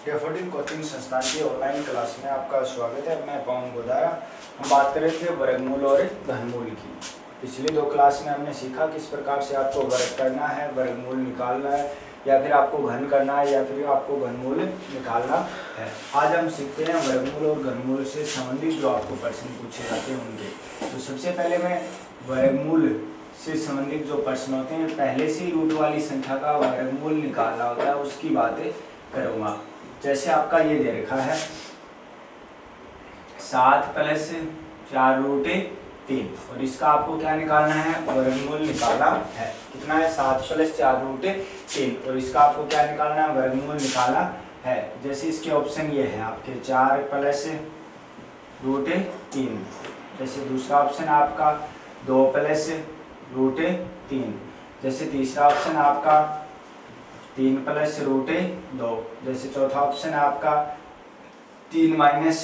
Daffodil coaching संस्थान की online class में आपका स्वागत है। मैं पवन गोदारा। हम बात कर रहे थे वर्गमूल और घनमूल की। पिछली दो क्लास में हमने सीखा किस प्रकार से आपको वर्ग करना है, वर्गमूल निकालना है, या फिर आपको घन करना है, या फिर आपको घनमूल निकालना है। आज हम सीखते हैं वर्गमूल और घनमूल से संबंधित जो आपको प्रश्न पूछे जाते हैं उनके। तो सबसे पहले मैं वर्गमूल से संबंधित जो प्रश्न होते हैं, पहले से रूट वाली संख्या का वर्गमूल निकालना होता है, उसकी बातें करूँगा। जैसे आपका ये दे रखा है 7 + 4√3 और इसका आपको क्या निकालना है, वर्गमूल निकालना है। कितना है, 7 + 4√3 और इसका आपको क्या निकालना है, वर्गमूल निकालना है। जैसे इसके ऑप्शन ये है आपके 4 + √3। जैसे दूसरा ऑप्शन आपका 2 + √3। जैसे तीसरा ऑप्शन आपका 3 + √2। जैसे चौथा ऑप्शन है आपका 3 -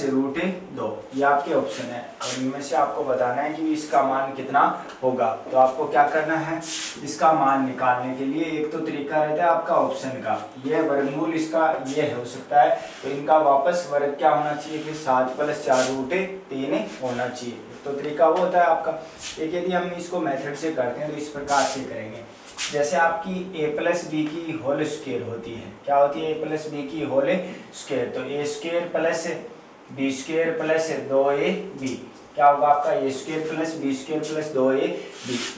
√2। ये आपके ऑप्शन है और इनमें से आपको बताना है कि इसका मान कितना होगा। तो आपको क्या करना है, इसका मान निकालने के लिए एक तो तरीका रहता है आपका ऑप्शन का, ये वर्गमूल इसका ये हो सकता है, तो इनका वापस वर्ग क्या होना चाहिए, फिर 7 + 4√3 होना चाहिए। तो तरीका वो होता है आपका। एक यदि हम इसको मेथड से करते हैं तो इस प्रकार से करेंगे। जैसे आपकी a + b की होल स्क्वायर होती है, क्या होती है, a + b की होल स्क्वायर, तो a² + b² + 2ab क्या होगा आपका, a² + b² + 2ab।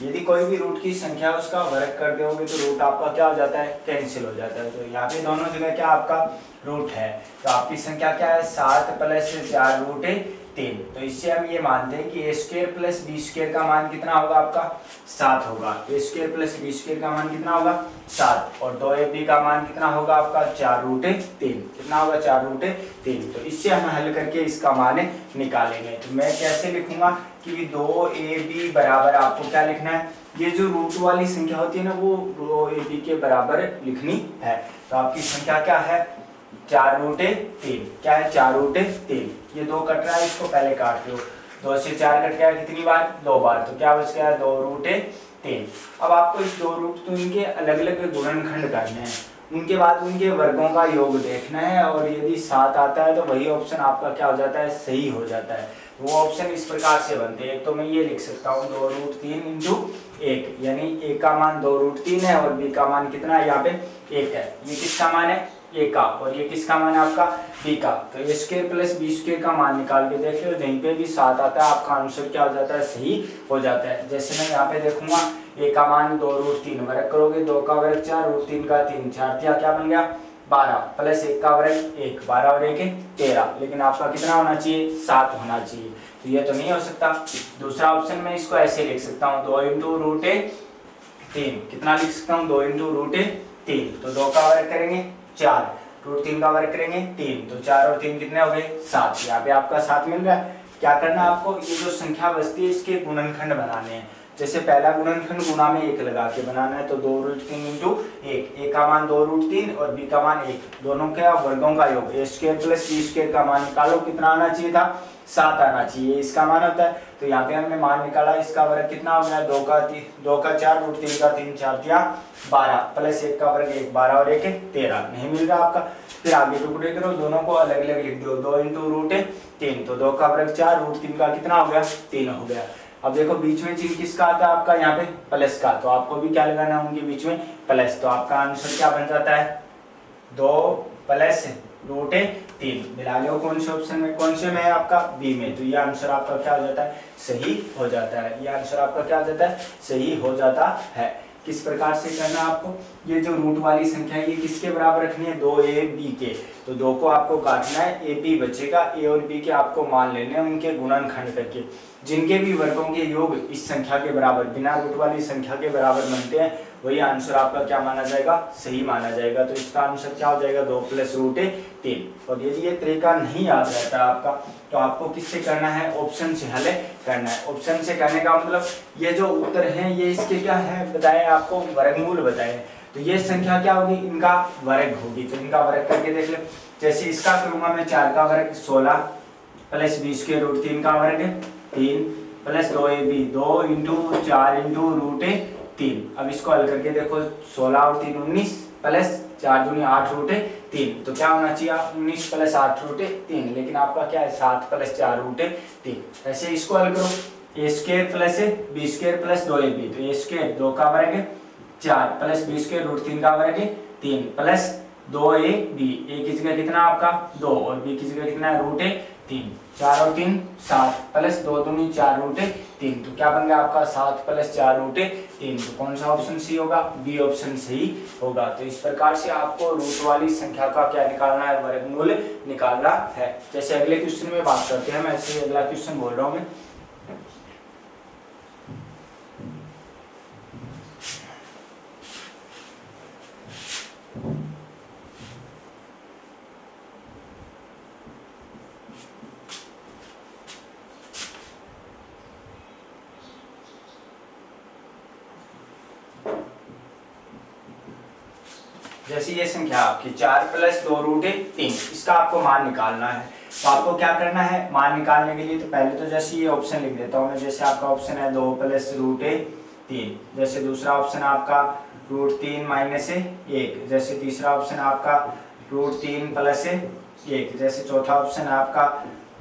यदि कोई भी रूट की संख्या उसका वर्ग कर दोगे तो रूट आपका क्या हो जाता है, कैंसिल हो जाता है। तो यहाँ पे दोनों जगह क्या आपका रूट है, तो आपकी संख्या क्या है, 7 + 4√3। तो इससे हम ये मानते हैं कि a² + b² का मान कितना होगा, आपका 7 होगा। a² + b² का मान कितना होगा, 7, और 2ab का मान कितना होगा आपका, 4√3। कितना होगा, 4√3। तो इससे हम हल करके इसका मान निकालेंगे। तो मैं कैसे लिखूंगा कि 2ab बराबर आपको क्या लिखना है, ये जो रूट वाली संख्या होती है ना, वो 2ab के बराबर लिखनी है। तो आपकी संख्या क्या है, 4√3। क्या है, 4√3। ये 2 कट रहा है, इसको पहले काट लो। 2 से 4 कट गया कितनी बार, 2 बार, तो क्या बच गया, 2√3। अब आपको इस 2√3 के अलग अलग गुणनखंड करने हैं, उनके बाद उनके वर्गों का योग देखना है, और यदि 7 आता है तो वही ऑप्शन आपका क्या हो जाता है, सही हो जाता है। वो ऑप्शन इस प्रकार से बनते हैं। एक तो मैं ये लिख सकता हूँ 2√3 × 1, यानी a का मान 2√3 है और b का मान कितना है, यहाँ पे 1 है। ये किसका मान है, a का, और ये किसका मान है आपका, b का। तो a² + b² का मान निकाल के देख लो, जहीं पे भी 7 आता है आपका आंसर क्या हो जाता है, सही हो जाता है। जैसे मैं यहाँ पे देखूंगा a का मान 2√3, वर्ग करोगे 2 का वर्ग 4, √3 का 3, 4 दिया क्या बन गया, 12, + 1 का वर्ग 1, 12 और 1 13। लेकिन आपका कितना होना चाहिए, 7 होना चाहिए। तो ये तो नहीं हो सकता। दूसरा ऑप्शन में इसको ऐसे लिख सकता हूँ, 2 × √3। कितना लिख सकता हूँ, 2 × √3। तो 2 का वर्ग करेंगे 4, √3 का वर्ग करेंगे 3, तो 4 और 3 कितने हो गए, 7। यहाँ पे आपका 7 मिल रहा है। क्या करना है आपको, ये जो संख्या बचती है इसके गुणनखंड बनाने हैं। जैसे पहला गुणनखंड गुणा में 1 लगा के बनाना है, तो 2√3 × 1, a का मान 2√3 और b का मान 1, दोनों के वर्गों का योग, a² + b² का मान निकालो, कितना आना चाहिए था, 7 आना चाहिए, इसका मान होता है। तो यहाँ पे हमने मान निकाला, इसका वर्ग कितना हो गया, 2 का 4, √3 का 3, 4 दिया 12, + 1 का वर्ग 1, 12 और 1 13, नहीं मिल रहा आपका। फिर आगे टुकड़े करो, दोनों को अलग अलग लिख दो, 2 × √3, तो 2 का वर्ग 4, √3 का कितना हो गया, 3 हो गया। अब देखो बीच में चिन्ह किसका आता है आपका, यहाँ पे प्लस का, तो आपको भी क्या लगाना है, उनके बीच में प्लस। तो आपका आंसर क्या बन जाता है, 2 + √3। मिला लो कौन से ऑप्शन में, कौन से में है आपका, बी में। तो ये आंसर आपका क्या हो जाता है, सही हो जाता है। ये आंसर आपका क्या हो जाता है, सही हो जाता है। किस प्रकार से करना है आपको, ये जो रूट वाली संख्या है ये किसके बराबर रखनी है, 2ab के। तो 2 को आपको काटना है, ab बचेगा, a और b के आपको मान लेने हैं उनके गुणनखंड करके। जिनके भी वर्गों के योग इस संख्या के बराबर, बिना रूट वाली संख्या के बराबर बनते हैं, वही आंसर आपका क्या माना जाएगा, सही माना जाएगा। तो इसका आंसर क्या हो जाएगा, 2 + √3। और यदि ये तरीका नहीं याद रहता है आपका, तो आपको किससे करना है, ऑप्शन से हल करना है। ऑप्शन से करने का मतलब ये जो उत्तर है ये इसके क्या है बताए, आपको वर्गमूल बताए, तो ये संख्या क्या होगी, इनका वर्ग होगी। तो इनका वर्ग करके देख ले। जैसे इसका करूंगा मैं, 4 का वर्ग 16 + b² √3 का वर्ग 3 + 2ab, 2 × 4 × √3। अब इसको हल करके देखो, 16 और 3 19 + 4 दूनी 8 रूटे 3, तो क्या होना चाहिए 19 प्लस 8 रूटे 3, लेकिन आपका क्या है 7 प्लस 4 रूटे 3। ऐसे इसको हल करो, a square plus b square plus 2ab, तो ए स्क्वायर 2 का वर्ग 4 प्लस बी स्क्वायर रूट 3 का वर्ग 3 प्लस 2ab, ए की जगह कितना आपका 2 और बी की जगह कितना है रूटे 3, 4 और 3 7 प्लस 2 दूनी 4 रूटे 3, तो क्या बन गया आपका 7 प्लस 4 रूटे 3, तो कौन सा ऑप्शन सही होगा, बी ऑप्शन सही होगा। तो इस प्रकार से आपको रूट वाली संख्या का क्या निकालना है, वर्गमूल निकालना है। जैसे अगले क्वेश्चन में बात करते हैं, मैं ऐसे अगला क्वेश्चन बोल रहा हूँ मैं। जैसे ये संख्या आपकी 4 प्लस 2 रूटे 3, इसका आपको मान निकालना है। तो आपको क्या करना है मान निकालने के लिए, तो पहले तो जैसे ये ऑप्शन लिख देता हूँ मैं। जैसे आपका ऑप्शन है 2 प्लस रूटे 3, जैसे दूसरा ऑप्शन आपका रूट 3 माइनस 1, जैसे तीसरा ऑप्शन आपका रूट 3 प्लस 1, जैसे चौथा ऑप्शन आपका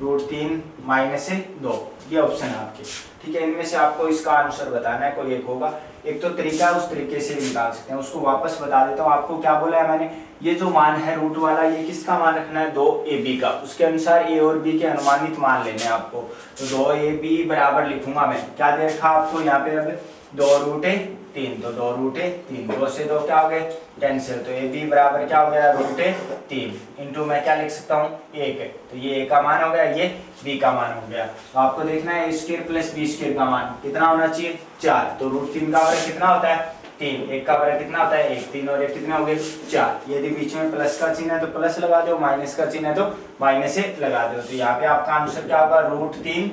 रूट 3 माइनस 2, ये ऑप्शन है आपके। ठीक है, इनमें से आपको इसका आंसर बताना है, कोई एक होगा। एक तो तरीका है, उस तरीके से भी निकाल सकते हैं, उसको वापस बता देता हूँ। आपको क्या बोला है मैंने, ये जो मान है रूट वाला, ये किसका मान रखना है 2ab का, उसके अनुसार a और b के अनुमानित मान लेने हैं आपको। तो 2ab बराबर लिखूंगा मैं, क्या दे रखा आपको यहाँ पे, अब 2 रूटे 3, तो 2 रूटे 3, 2 से 2 क्या हो गए कैंसिल, तो ab बराबर क्या हो गया रूटे 3 इंटू मैं क्या लिख सकता हूँ 1, तो ये a का मान हो गया, ये b का मान हो गया। तो आपको देखना है a square plus b square का मान कितना होना चाहिए 4, तो रूट 3 का वर्ग कितना होता है 3, 1 का वर्ग कितना होता है 1, 3 और 1 कितने हो गए 4। यदि बीच में प्लस का चिन्ह है तो प्लस लगा दो, माइनस का चिन्ह है तो माइनस से लगा दो। तो यहाँ पे आपका आंसर क्या होगा रूट 3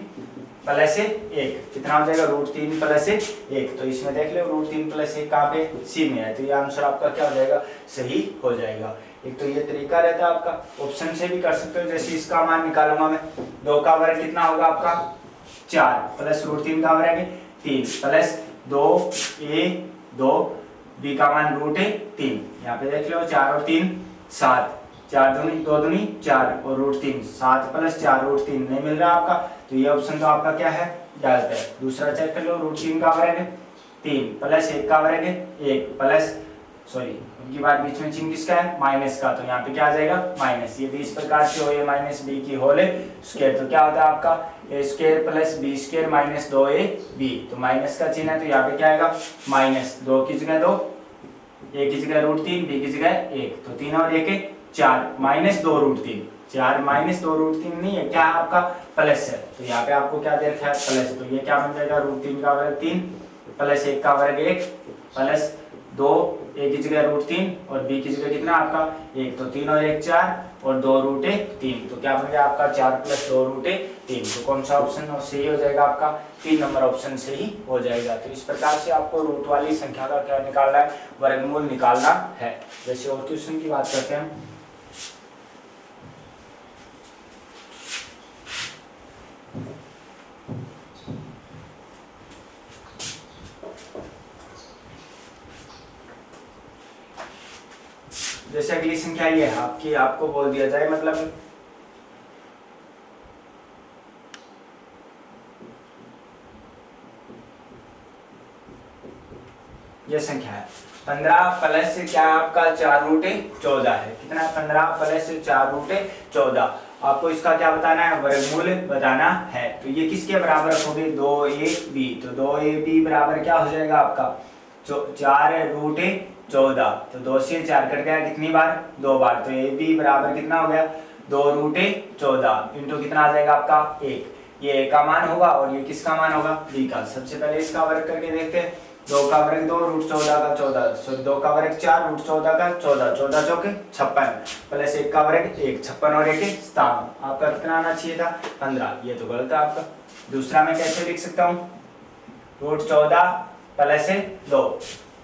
प्लस 1, कितना हो जाएगा रूट 3 प्लस 1। तो इसमें देख लो रूट 3 प्लस 1 कहाँ पे सी में है, तो ये आंसर आपका क्या हो जाएगा सही हो जाएगा। एक तो ये तरीका रहता है आपका, ऑप्शन से भी कर सकते हो। जैसे इसका मान निकालूंगा मैं, 2 का वर्ग कितना होगा आपका 4 प्लस रूट 3 का वर्ग 3 प्लस 2a 2 b का मान रूट 3, यहाँ पे देख लो 4 और 3 7, 4 दूनी 2 दूनी 4 और रूट 3, 7 प्लस 4 रूट 3 नहीं मिल रहा आपका, तो ये ऑप्शन तो आपका क्या है गलत है। दूसरा चेक कर लो, रूट 3 का वर्ग 3 प्लस 1 का वर्ग 1 प्लस सॉरी उनकी बात बीच में चिन्ह किसका है माइनस का, तो यहाँ पे क्या आ जाएगा माइनस। ये भी इस प्रकार से हो, ए माइनस बी की होल स्क्वायर, तो क्या होता है आपका a square plus b square minus 2ab, तो माइनस का चिन्ह है तो यहाँ पे क्या आएगा माइनस, 2 की जगह 2, ए की जगह रूट 3, बी की जगह 1, तो 3 और 1 4 माइनस 2 रूट 3, 4 माइनस 2 रूट 3 नहीं है, क्या है आपका प्लस है, तो यहाँ पे आपको क्या दे रखा है प्लस, तो ये क्या बन जाएगा रूट 3 का वर्ग 3 प्लस 1 का वर्ग 1 प्लस 2, ए की जगह रूट 3 और बी की जगह कितना आपका 1, तो 3 और 1 4 और 2 रूटे 3, तो क्या बन गया आपका 4 प्लस 2 रूटे 3, तो कौन सा ऑप्शन सही हो जाएगा आपका 3 नंबर ऑप्शन सही हो जाएगा। तो इस प्रकार से आपको रूट वाली संख्या का क्या निकालना है वर्गमूल निकालना है। जैसे और क्वेश्चन की बात करते हैं, जैसे अगली संख्या ये है आपकी, आपको बोल दिया जाए मतलब ये संख्या है 15 प्लस क्या आपका 4 रूटे 14 है, कितना 15 प्लस 4 रूटे 14, आपको इसका क्या बताना है वर्गमूल बताना है। तो ये किसके बराबर रखोगे 2ab, तो 2ab बराबर क्या हो जाएगा आपका 4 रूटे 14, तो 2 से 4 कट गया कितनी बार 2 बार, तो ab बराबर कितना हो गया 2 रूटे 14 इंटू कितना आ जाएगा आपका 1, ये a का मान होगा और ये किसका मान होगा b का। सबसे पहले इसका वर्ग करके देखते हैं, 2 का वर्ग 2 रूट 14 का 14, सॉरी 2 का वर्ग 4 रूट 14 का 14, 14 चौके 56 प्लस 1 का वर्ग 1, 56 और 1 57, आपका कितना आना चाहिए था 15, ये तो गलत है आपका। दूसरा मैं कैसे लिख सकता हूँ रूट 14 प्लस 2,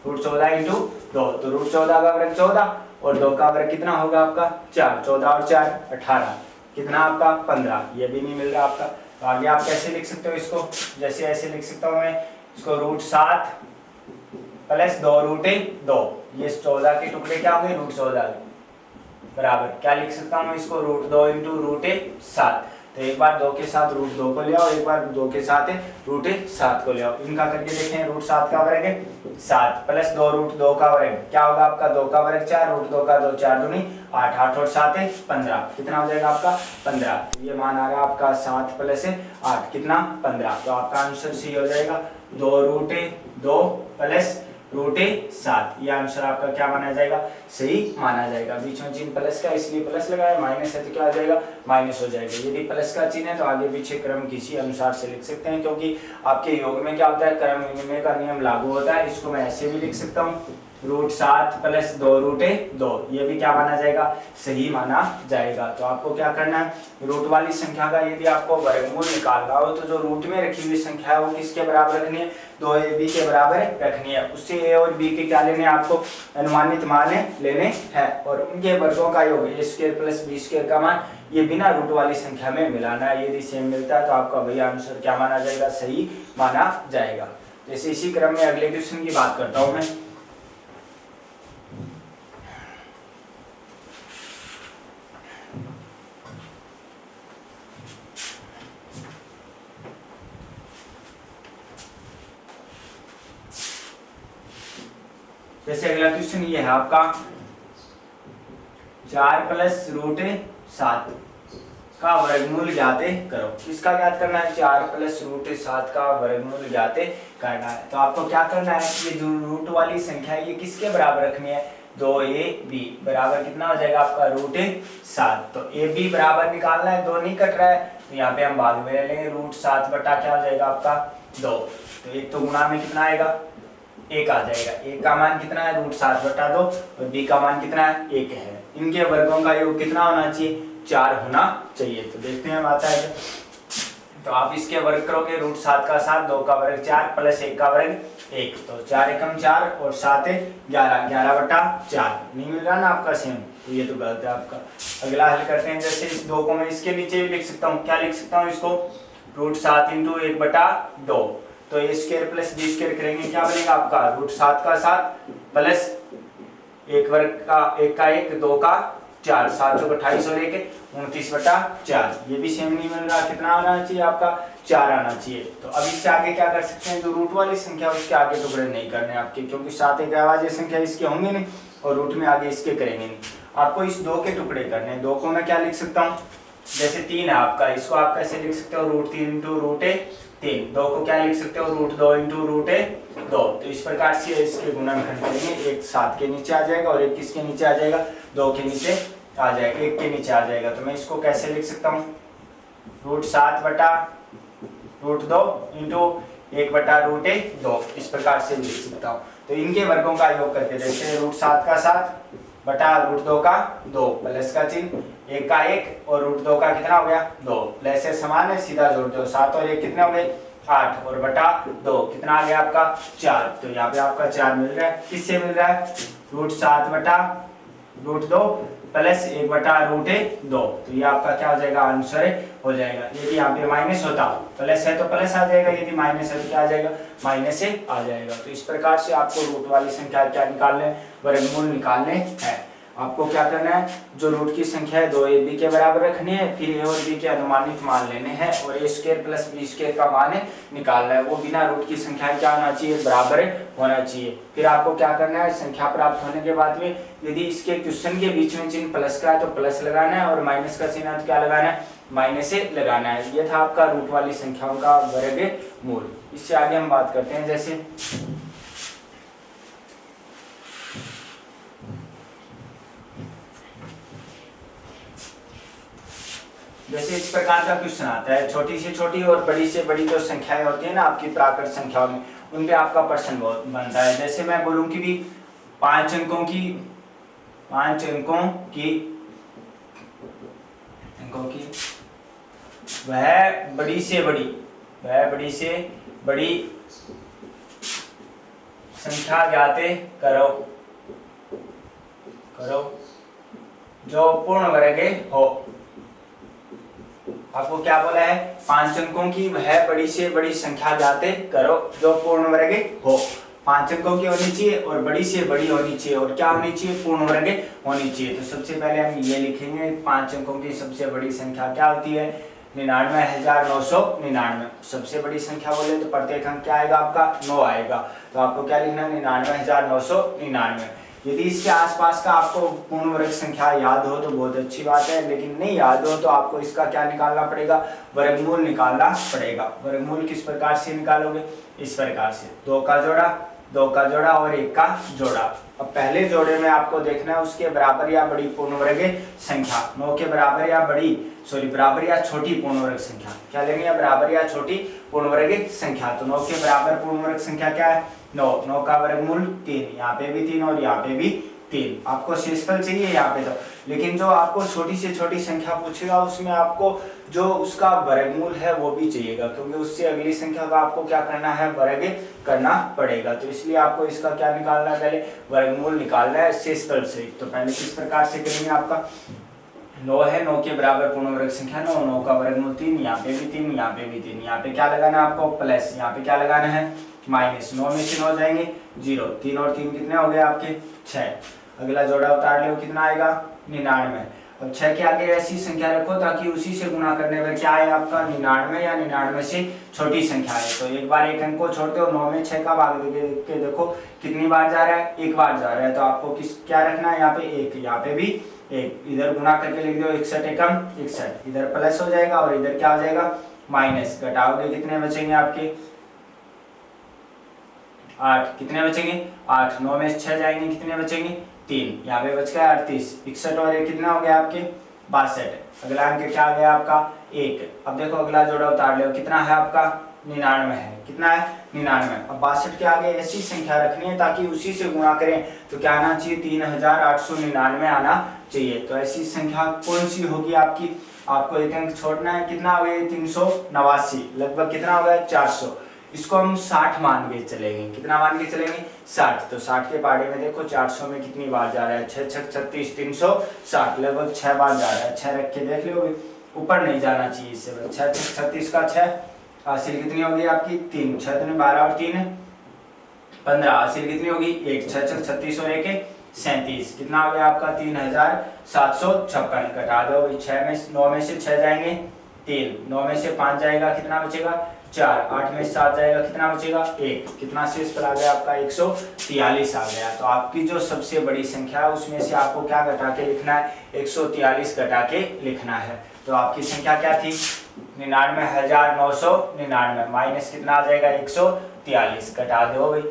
रूट 14 इंटू 2, तो रूट 14 का वर्ग 14 और 2 का वर्ग कितना होगा आपका 4, 14 और 4 18, कितना आपका 15, ये भी नहीं मिल रहा आपका। तो आगे आप कैसे लिख सकते हो इसको, जैसे ऐसे लिख सकता हूँ मैं इसको रूट 7 प्लस 2 रूटे 2, ये 14 के टुकड़े क्या होंगे, √14 बराबर क्या लिख सकता हूँ इसको, √2 इंटू √7। तो एक बार 2 के साथ √2 को ले आओ, एक बार 2 के साथ √7 को ले आओ। इनका करके देखें, √7 का वर्ग है 7 प्लस 2 √2 का वर्ग क्या होगा आपका, 2 का वर्ग 4, √2 का 2, 4 दूनी 8, 8 और 7 है 15, कितना हो जाएगा आपका 15। तो ये मान आ रहा है आपका 7 प्लस 8 कितना 15। तो आपका आंसर सी हो जाएगा 2 प्लस √7। ये आंसर आपका क्या माना जाएगा, सही माना जाएगा। बीच में चिन्ह प्लस का इसलिए प्लस लगाया, माइनस है तो क्या हो जाएगा, माइनस हो जाएगा। यदि प्लस का चिन्ह है तो आगे पीछे क्रम किसी अनुसार से लिख सकते हैं, क्योंकि आपके योग में क्या होता है, क्रम विनिमय का नियम लागू होता है। इसको मैं ऐसे भी लिख सकता हूँ, √7 प्लस 2 ये भी क्या माना जाएगा, सही माना जाएगा। तो आपको क्या करना है, रूट वाली संख्या का यदि आपको वर्गमूल निकालना हो तो जो रूट में रखी हुई संख्या है वो किसके बराबर रखनी है, 2ab के बराबर रखनी है। उससे a और b के क्या लेने हैं, आपको अनुमानित मान लेने हैं, और उनके वर्गों का योग a² प्लस b² का मान ये बिना रूट वाली संख्या में मिलाना है। यदि सेम मिलता है तो आपका वही आंसर क्या माना जाएगा, सही माना जाएगा। जैसे इसी क्रम में अगले क्वेश्चन की बात करता हूँ मैं। जैसे अगला क्वेश्चन ये है आपका, 4 प्लस √7 का वर्गमूल ज्ञात करो। किसका ज्ञात करना है, 4 प्लस √7 का वर्गमूल ज्ञात करना है। तो आपको क्या करना है, ये जो रूट वाली संख्या है ये किसके बराबर रखनी है, 2ab बराबर कितना हो जाएगा आपका √7। तो ab बराबर निकालना है, 2 नहीं कट रहा है तो यहाँ पे हम भाग में ले लेंगे, √7 बटा क्या हो जाएगा आपका 2। तो एक तो गुणा में कितना आएगा, 1 आ जाएगा। 1 का मान कितना है, √7 बटा 2, और b का मान कितना है, 1 है। इनके वर्गों का योग कितना होना चाहिए, 4 होना चाहिए। तो देखते हैं आता है तो आप इसके वर्ग करोगे, √7 का 7, 2 का वर्ग 4 प्लस 1 का वर्ग 1, तो 4 एकम 4 और 7 11, 11 बटा 4 नहीं मिल रहा ना आपका सेम, तो ये तो गलत है आपका। अगला हल करते हैं, जैसे इस 2 को मैं इसके नीचे भी लिख सकता हूँ, क्या लिख सकता हूँ इसको, √7 इंटू 1 बटा 2, तो a² प्लस b² करेंगे क्या बनेगा आपका, √7 का 7 प्लस 1 वर्ग का 1 का 1, 2 का 4, 7 चौक 28 और 1 29 बटा 4। ये भी सेम नहीं मिल रहा, कितना आना चाहिए आपका, 4 आना चाहिए। तो अब इससे आगे क्या कर सकते हैं, जो रूट वाली संख्या उसके आगे टुकड़े नहीं करने आपके, क्योंकि 7 एक आवाज़ संख्या इसके होंगे नहीं और रूट में आगे इसके करेंगे नहीं। आपको इस 2 के टुकड़े करने हैं। 2 को मैं क्या लिख सकता हूँ, जैसे 3 है आपका, इसको आप कैसे लिख सकते हो, √3 इंटू √3। 2 को क्या लिख सकते हो, √2 इंटू √2। तो इस प्रकार से इसके गुणनखंड करेंगे, एक 7 के नीचे आ जाएगा और एक किसके नीचे आ जाएगा, 2 के नीचे आ जाएगा, 1 के नीचे आ जाएगा। तो मैं इसको कैसे लिख सकता हूँ, √7 बटा √2 इंटू 1 बटा √2, इस प्रकार से लिख सकता हूँ। तो इनके वर्गों का योग करके देखते हैं, √7 का 7 बटा √2 का 2, प्लस का चिन्ह, 1 का 1 और √2 का कितना हो गया 2, प्लस से समान है, सीधा जोड़ दो, 7 और 1 कितने हो गए 8, और बटा 2 कितना आ गया आपका 4। तो यहाँ पे आपका 4 मिल रहा है, किससे मिल रहा है, √7 बटा √2 प्लस 1 बटा √2। तो ये आपका क्या हो जाएगा, आंसर हो जाएगा। यदि यहाँ पे माइनस होता, प्लस है तो प्लस आ जाएगा, यदि माइनस है तो क्या आ जाएगा, माइनस से आ जाएगा। तो इस प्रकार से आपको रूट वाली संख्या क्या निकालने, वर्गमूल निकालने हैं। आपको क्या करना है, जो रूट की संख्या है 2ab के बराबर रखनी है, फिर a और b के अनुमानित मान लेने हैं और a² प्लस b² का मान निकालना है। वो बिना रूट की संख्या क्या होना चाहिए, बराबर होना चाहिए। फिर आपको क्या करना है, संख्या प्राप्त होने के बाद में यदि इसके क्वेश्चन के बीच में चिन्ह प्लस का है तो प्लस लगाना है, और माइनस का चिन्ह है तो क्या लगाना है, माइनस से लगाना है। ये था आपका रूट वाली संख्याओं का वर्गमूल। इससे आगे हम बात करते हैं, जैसे इस प्रकार का क्वेश्चन आता है, छोटी से छोटी और बड़ी से बड़ी जो संख्याएं होती है ना आपकी प्राकृत संख्याओं में, उन पे आपका प्रश्न बनता है। जैसे मैं बोलूं कि भी 5 अंकों की वह बड़ी से बड़ी संख्या ज्ञात करो जो पूर्ण वर्ग हो। आपको क्या बोला है, 5 अंकों की वह बड़ी से बड़ी संख्या ज्ञात करो जो पूर्ण वर्ग हो। 5 अंकों की होनी चाहिए और बड़ी से बड़ी होनी चाहिए, और क्या होनी चाहिए, पूर्ण वर्ग होनी चाहिए। तो सबसे पहले हम ये लिखेंगे 5 अंकों की सबसे बड़ी संख्या क्या होती है, 99,999। सबसे बड़ी संख्या बोले तो प्रत्येक अंक क्या आएगा आपका, 9 आएगा। तो आपको क्या लिखना है, 99,999। यदि इसके आसपास का आपको पूर्ण वर्ग संख्या याद हो तो बहुत अच्छी बात है, लेकिन नहीं याद हो तो आपको इसका क्या निकालना पड़ेगा, वर्गमूल निकालना पड़ेगा। वर्गमूल किस प्रकार से निकालोगे, इस प्रकार से, 2 का जोड़ा और 1 का जोड़ा। अब पहले जोड़े में आपको देखना है उसके बराबर या बड़ी पूर्ण वर्ग संख्या, 9 के बराबर या बराबर या छोटी पूर्ण वर्ग संख्या। क्या लेंगे, बराबर या छोटी पूर्ण वर्ग संख्या। तो 9 के बराबर पूर्ण वर्ग संख्या क्या है, 9 का वर्गमूल 3, यहाँ पे भी 3 और यहाँ पे भी 3। आपको शेषफल चाहिए यहाँ पे तो, लेकिन जो आपको छोटी से छोटी संख्या पूछेगा उसमें आपको जो उसका वर्गमूल है वो भी चाहिएगा, क्योंकि उससे अगली संख्या का आपको क्या करना है, वर्ग करना पड़ेगा। तो इसलिए आपको इसका क्या निकालना है, पहले वर्गमूल निकालना है शेषफल से। तो पहले किस प्रकार से करेंगे, आपका 9 है, 9 के बराबर पूर्ण वर्ग संख्या 9 का वर्गमूल 3, यहाँ पे भी 3, यहाँ पे भी 3, यहाँ पे क्या लगाना है आपको, प्लस, यहाँ पे क्या लगाना है, माइनस। 9 में से 9 जाएंगे 0, 3 और 3 कितने हो गए आपके 6। अगला जोड़ा उतार लो, कितना आएगा, 99। अब 6 के आगे ऐसी संख्या रखो ताकि उसी से गुणा करने पर क्या आए आपका, 99 या 99 से छोटी संख्या है। तो एक बार एक अंक को छोड़ते हो, 9 में 6 का भाग के देखो कितनी बार जा रहा है, एक बार जा रहा है। तो आपको क्या रखना है, यहाँ पे 1, यहाँ पे भी 1, इधर गुणा करके लिख दो 61 एकम 61, इधर प्लस हो जाएगा और इधर क्या हो जाएगा, माइनस। घटाओगे कितने बचेंगे आपके, 8। कितने बचेंगे, 8। 9 में 6 जाएंगे, कितने बचेंगे, 3, यहाँ पे बच गया 38। 61 और 1 कितना हो गया आपके, 62। अगला अंक क्या आ गया आपका, 1। अब देखो अगला जोड़ा उतार लो, कितना है आपका, 99 है। कितना है, 99। अब 62 के आगे ऐसी संख्या रखनी है ताकि उसी से गुणा करें तो क्या आना चाहिए, 3899 आना चाहिए। तो ऐसी संख्या कौन सी होगी आपकी, आपको एक अंक छोड़ना है, कितना हो गया, 389, लगभग कितना हो गया, 400। इसको हम 60 मान के चलेंगे, कितना मान के चलेंगे, 60। तो 60 के पहाड़े में देखो 400 में कितनी बार जा रहा है, 6 6 36, 360, लगभग 6 बार जा रहा है। 6 रख के देख लो, ऊपर नहीं जाना चाहिए इससे। 6 6 36 का 6, हासिल कितनी होगी आपकी, 3, 6 3 12 और 3 15, हासिल कितनी होगी, 1, 6 6 36 और 1 37, कितना हो गया आपका, 3756। घटा दो, 6 में 9 में से 6 जाएंगे 3, 9 में से 5 जाएगा, कितना बचेगा, 4, 8 में 7 जाएगा, कितना बचेगा, 1। कितना शेष आ गया आपका, 143 आ गया। तो आपकी जो सबसे बड़ी संख्या है उसमें से आपको क्या घटा के लिखना है, 143 घटा के लिखना है। तो आपकी संख्या क्या थी, 99,999, माइनस कितना आ जाएगा, 143। घटा दो भाई,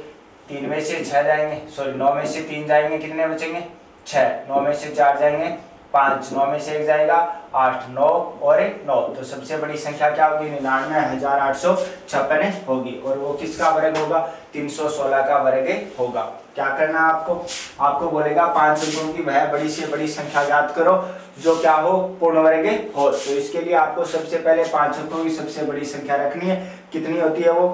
3 में से 6 जाएंगे, सॉरी 9 में से 3 जाएंगे, कितने बचेंगे, 6। 9 में से 4 जाएंगे 5, 9 में से 1 जाएगा 8, 9 और 1 9। तो सबसे बड़ी संख्या क्या होगी, 99,856 होगी, और वो किसका वर्ग होगा, 316 का वर्ग होगा। क्या करना है आपको बोलेगा 5 अंकों की वह बड़ी से बड़ी संख्या याद करो जो क्या हो, पूर्ण वर्ग हो। तो इसके लिए आपको सबसे पहले 5 अंकों की सबसे बड़ी संख्या रखनी है, कितनी होती है वो,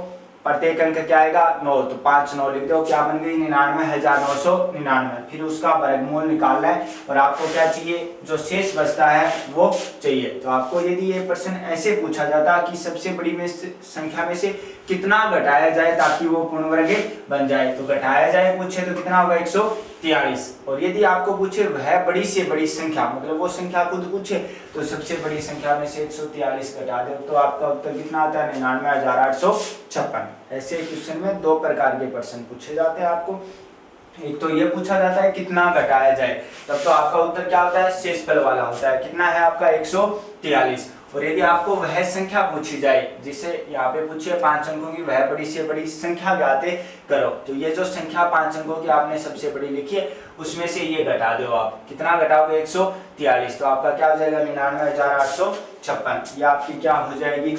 प्रत्येक अंक क्या आएगा, 9। तो 5 9 लिख दो, क्या बन गई, 99,999। फिर उसका वर्गमूल निकालना है और आपको क्या चाहिए, जो शेष बचता है वो चाहिए। तो आपको यदि ये प्रश्न ऐसे पूछा जाता कि सबसे बड़ी संख्या में से कितना घटाया जाए ताकि वो पूर्ण वर्ग बन जाए, तो घटाया जाए पूछे तो कितना होगा, 143। और यदि आपको पूछे वह बड़ी से बड़ी संख्या, मतलब वो संख्या खुद पूछे, तो सबसे बड़ी संख्या में से 143 घटा दो तो आपका उत्तर कितना आता है, 99,856। ऐसे क्वेश्चन में 2 प्रकार के प्रश्न पूछे जाते हैं आपको। एक तो ये पूछा जाता है कितना घटाया जाए, तब तो आपका उत्तर क्या होता है, शेषफल वाला होता है। कितना है आपका, 143। और यदि आपको वह संख्या पूछी जाए, जिसे यहाँ पे पूछिए 5 अंकों की वह बड़ी से बड़ी संख्या ज्ञात करो, तो ये जो संख्या 5 अंकों की आपने सबसे बड़ी लिखी है उसमें से ये घटा दो आप, कितना घटाओगे, 143। तो आपका क्या हो जाएगा, 99,856। ये आपकी क्या हो जाएगी,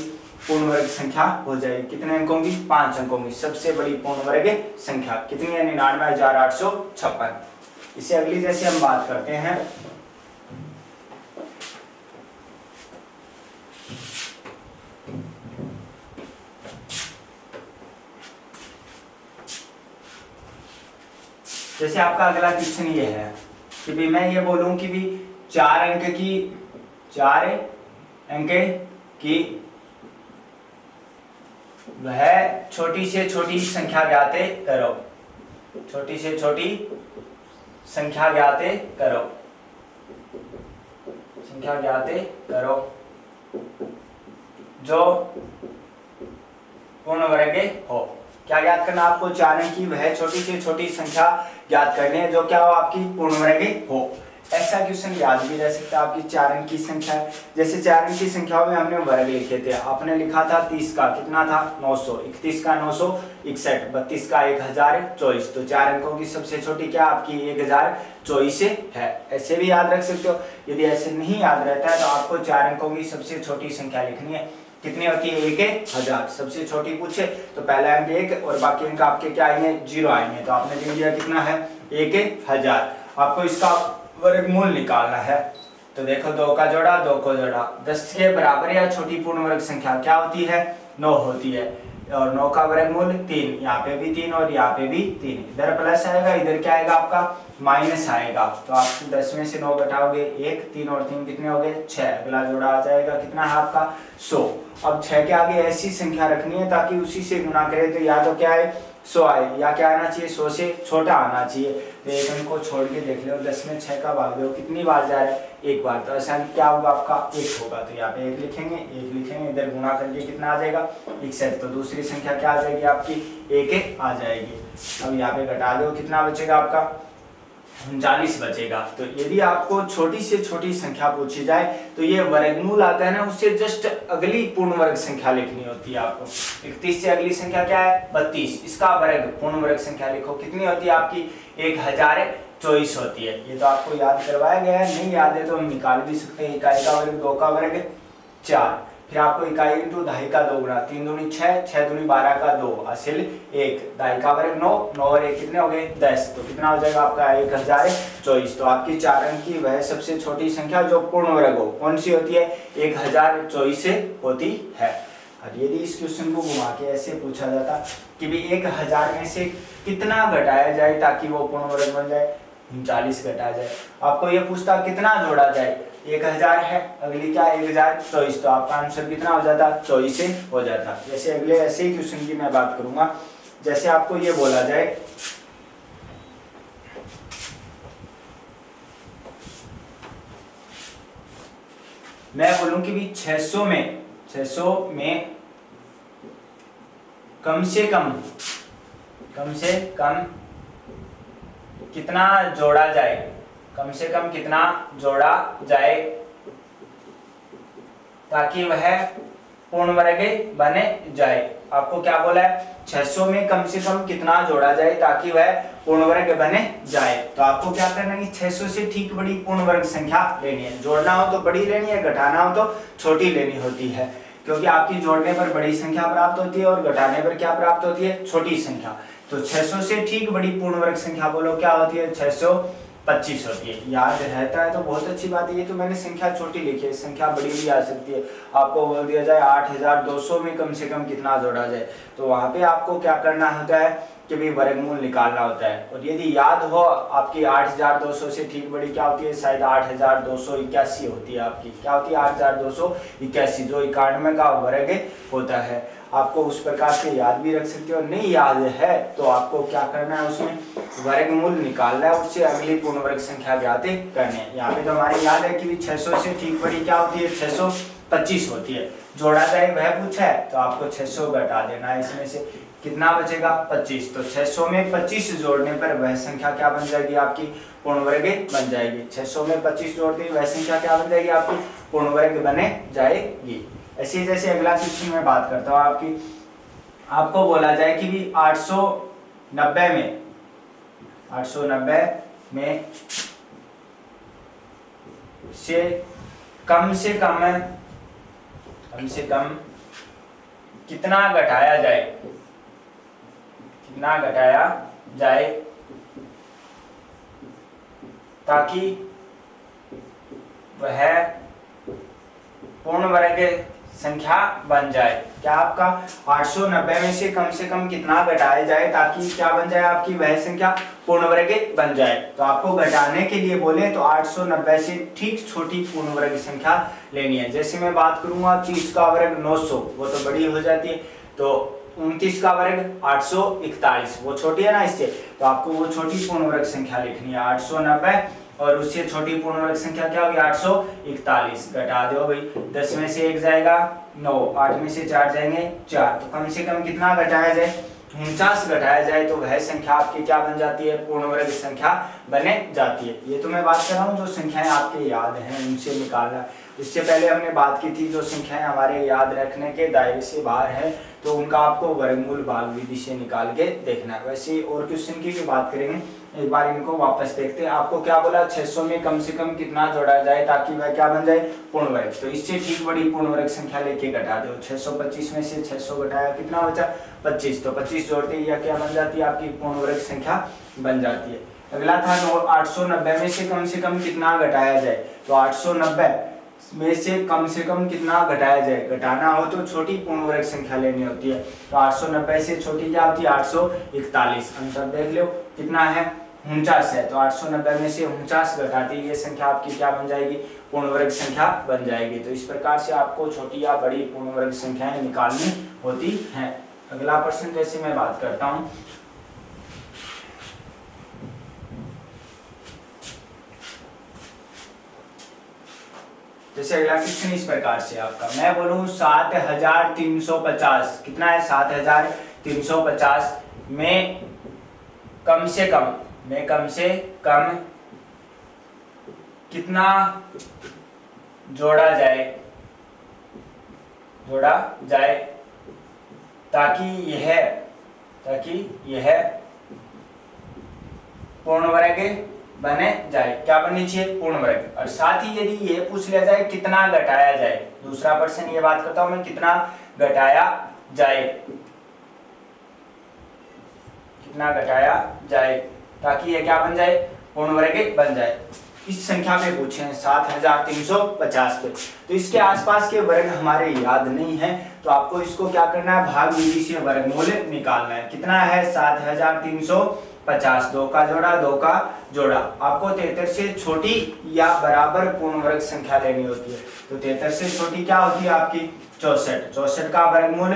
पूर्ण वर्ग संख्या हो जाएगी। कितने अंकों की, 5 अंकों की सबसे बड़ी पूर्ण वर्ग संख्या कितनी है, 99,856। इसे अगली जैसे हम बात करते हैं, जैसे आपका अगला क्वेश्चन ये है कि भी मैं ये बोलूं कि भी 4 अंक की वह छोटी से छोटी संख्या ज्ञात करो। छोटी से छोटी संख्या ज्ञाते करो, संख्या ज्ञाते करो जो पूर्ण वर्ग हो। क्या ज्ञात करना आपको? 4 अंक की वह छोटी से छोटी संख्या ज्ञात करनी है जो क्या हो? आपकी पूर्ण वर्ग हो। ऐसा क्वेश्चन याद भी रह सकता है आपकी 4 अंक की संख्या है। जैसे 4 अंक की संख्याओं में हमने वर्ग लिखे थे, आपने लिखा था 30 का कितना था 900, 31 का 961, 32 का 1024। तो 4 अंकों की सबसे छोटी क्या आपकी 1024 है। ऐसे भी याद रख सकते हो। यदि ऐसे नहीं याद रहता है तो आपको 4 अंकों की सबसे छोटी संख्या लिखनी है। कितनी होती है? 1000। सबसे छोटी पूछे तो पहला अंक 1 और बाकी अंक आपके क्या आएंगे? 0 आएंगे। तो आपने लिख दिया कितना है? 1000। आपको इसका वर्गमूल निकालना है। तो देखो 2 का जोड़ा 2 को जोड़ा, 10 के बराबर या छोटी पूर्ण वर्ग संख्या क्या होती है? 9 होती है। और 9 का वर्गमूल 3, यहाँ पे भी 3 और यहाँ पे भी 3। इधर प्लस आएगा, इधर क्या आएगा आपका? माइनस आएगा। तो आप 10 में से 9 घटाओगे 1, 3 और 3 कितने हो गए? 6। अगला जोड़ा आ जाएगा कितना है आपका? 100। अब 6 के आगे ऐसी संख्या रखनी है ताकि उसी से गुणा करे तो या तो क्या है 100 आए, या क्या आना चाहिए 100 से छोटा आना चाहिए। तो एक अंक को छोड़ के देख लो, 10 में 6 का भाग दो, कितनी बार जा रहा है? 1 बार। तो ऐसा क्या होगा आपका? 1 होगा। तो यहाँ पे 1 लिखेंगे, 1 लिखेंगे, इधर गुणा करके कितना आ जाएगा? 61। तो दूसरी संख्या क्या आ जाएगी आपकी? 1 आ जाएगी। अब यहाँ पे घटा दो, कितना बचेगा आपका? 39 बचेगा। तो यदि आपको छोटी से छोटी संख्या पूछी जाए तो ये वर्गमूल आता है ना, उससे जस्ट अगली पूर्ण वर्ग संख्या लिखनी होती है आपको। 31 से अगली संख्या क्या है? 32। इसका वर्ग पूर्ण वर्ग संख्या लिखो, कितनी होती है आपकी? 1024 होती है। ये तो आपको याद करवाया गया है, नहीं याद है तो हम निकाल भी सकते हैं। इकाई का वर्ग 2 का वर्ग 4, फिर आपको इकाई इंटू दहाई का 2 गुणा, 3 दूनी 6, 6 दूनी 12 का 2, हासिल 1, दहाई का वर्ग 9, 9 और 1 कितने हो गए? 10। तो कितना हो जाएगा आपका? 1024। तो आपकी 4 अंक की वह सबसे छोटी संख्या जो पूर्ण वर्ग हो कौन सी होती है? 1024 होती है। और यदि इस क्वेश्चन को घुमा के ऐसे पूछा जाता कि भी 1000 में से कितना घटाया जाए ताकि वो पूर्ण वर्ग बन जाए? 39 घटाया जाए। आपको ये पूछता कितना जोड़ा जाए? 1000 है, अगली क्या? 1024। तो आपका आंसर कितना हो जाता? 24 से हो जाता। जैसे अगले ऐसे ही क्वेश्चन की मैं बात करूंगा। जैसे आपको ये बोला जाए मैं बोलूं कि भी 600 में कम से कम कितना जोड़ा जाए? कम से कम कितना जोड़ा जाए ताकि वह पूर्ण वर्ग बने जाए? आपको क्या बोला है? 600 में कम से कम कितना जोड़ा जाए ताकि वह पूर्ण वर्ग बने जाए। तो आपको क्या करना है? 600 से ठीक बड़ी पूर्ण वर्ग संख्या लेनी है। जोड़ना हो तो बड़ी लेनी है, घटाना हो तो छोटी लेनी होती है, क्योंकि आपकी जोड़ने पर बड़ी संख्या प्राप्त होती है और घटाने पर क्या प्राप्त होती है? छोटी संख्या। तो 600 से ठीक बड़ी पूर्ण वर्ग संख्या बोलो क्या होती है? 625 होती है। याद रहता है तो बहुत अच्छी बात है। ये तो मैंने संख्या छोटी लिखी है, संख्या बड़ी भी आ सकती है। आपको बोल दिया जाए 8200 में कम से कम कितना जोड़ा जाए, तो वहां पे आपको क्या करना होता है कि भी वर्गमूल निकालना होता है। और यदि याद हो आपकी 8200 से ठीक बड़ी क्या होती है? शायद 8281 होती है आपकी। क्या होती है? 8281, जो 91 का वर्ग होता है। आपको उस प्रकार से याद भी रख सकते हो। नहीं याद है तो आपको क्या करना है? उसमें वर्गमूल निकालना है, उससे अगली पूर्ण वर्ग संख्या ज्ञात करनी है। यहाँ पे तो हमारे याद है कि 600 से ठीक बड़ी क्या होती है? 625 होती है। जोड़ा जाए वह पूछा है तो आपको 600 घटा देना है, इसमें से कितना बचेगा? 25। तो 600 में 25 जोड़ने पर वह संख्या क्या बन जाएगी? आपकी पूर्ण वर्ग बन जाएगी। 600 में 25 जोड़ते वह संख्या क्या बन जाएगी? आपकी पूर्ण वर्ग बने जाएगी। ऐसे जैसे अगला क्वेश्चन में बात करता हूँ आपकी, आपको बोला जाए कि भी 890 में से कम कितना घटाया जाए ताकि वह पूर्ण वर्ग संख्या बन जाए। क्या आपका 890 में से कम कितना घटाया जाए ताकि क्या बन जाए? आपकी वह संख्या पूर्ण वर्ग बन जाए। तो आपको घटाने के लिए बोले तो 890 से ठीक छोटी पूर्ण वर्ग संख्या लेनी है। जैसे मैं बात करूंगा 30 का वर्ग 900, वो तो बड़ी हो जाती है। तो 29 का वर्ग 841, वो छोटी है ना इससे, तो आपको वो छोटी पूर्ण वर्ग संख्या लिखनी है 890, और उससे छोटी पूर्ण वर्ग संख्या क्या होगी 841। घटा दो भाई, 10 में से 1 जाएगा 9, 8 में से 4 जाएंगे 4, तो कम से कम कितना घटाया जाए 49 घटाया जाए तो वह संख्या आपकी क्या बन जाती है, पूर्ण वर्ग संख्या बने जाती है। ये तो मैं बात कर रहा हूँ जो संख्याएं आपके याद हैं उनसे निकालना। इससे पहले हमने बात की थी जो संख्याएं हमारे याद रखने के दायरे से बाहर है तो उनका आपको वर्गमूल भाग विधि से निकाल के देखना है। वैसे और क्वेश्चन की भी बात करेंगे, एक बार इनको वापस देखते हैं। आपको क्या बोला, 600 में कम से कम कितना जोड़ा जाए ताकि वह क्या बन जाए, पूर्ण वर्ग। तो इससे ठीक बड़ी पूर्ण वर्ग संख्या लेके घटा दो। 625 में से 600 घटाया, कितना बचा 25, तो 25 जोड़ते ही यह क्या बन जाती है, आपकी पूर्ण वर्ग संख्या बन जाती है। अगला था 890 में से कम कितना घटाया जाए, तो 890 में से कम कितना घटाया जाए। घटाना हो तो छोटी पूर्ण वर्ग संख्या लेनी होती है, तो 890 से छोटी क्या होती है 841। अंतर देख लो कितना है 49 है, तो 890 में से 49 घटाती ये संख्या आपकी क्या बन जाएगी, पूर्ण वर्ग संख्या बन जाएगी। तो इस प्रकार से आपको छोटी या बड़ी पूर्ण वर्ग संख्याएं निकालनी होती हैं। अगला प्रश्न जैसे मैं बात करता हूँ, जैसे अगला क्वेश्चन इस प्रकार से आपका, मैं बोलूं 7350, कितना है 7350 में कम से कम कितना जोड़ा जाए ताकि यह पूर्ण वर्ग बने जाए। क्या बननी चाहिए, पूर्ण वर्ग। और साथ ही यदि ये पूछ लिया जाए कितना घटाया जाए, दूसरा प्रश्न ये बात करता हूं मैं, कितना घटाया जाए ताकि ये क्या बन जाए, पूर्ण वर्ग बन जाए। इस संख्या पे पूछे हैं 7350 पे, तो इसके आसपास के वर्ग हमारे याद नहीं है, तो आपको इसको क्या करना है, भाग विधि से वर्गमूल निकालना है। कितना है 7350, 2 का जोड़ा। आपको 73 से छोटी या बराबर पूर्ण वर्ग संख्या लेनी होती है, तो 73 से छोटी क्या होती है आपकी 64 का वर्गमूल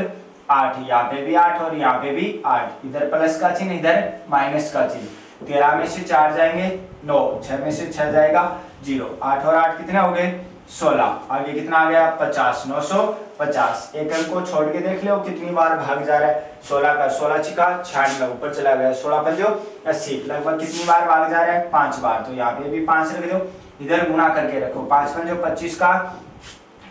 8, यहाँ पे भी 8 और यहाँ पे भी 8, इधर प्लस का चिन्ह इधर माइनस का चिन्ह। 13 में से 4 जाएंगे 9, 6 में से 6 जाएगा 0, 8 और 8 कितने हो गए 16, आगे कितना आ गया 50, 950। एक अंक को छोड़ के देख लो कितनी बार भाग जा रहा है, 16 का 16 छिका 96, ऊपर चला गया 16 पंजो 80, लगभग कितनी बार भाग जा रहा है 5 बार। तो यहाँ पे भी 5 रख दो, इधर गुणा करके रखो, 5 पंजो 25 का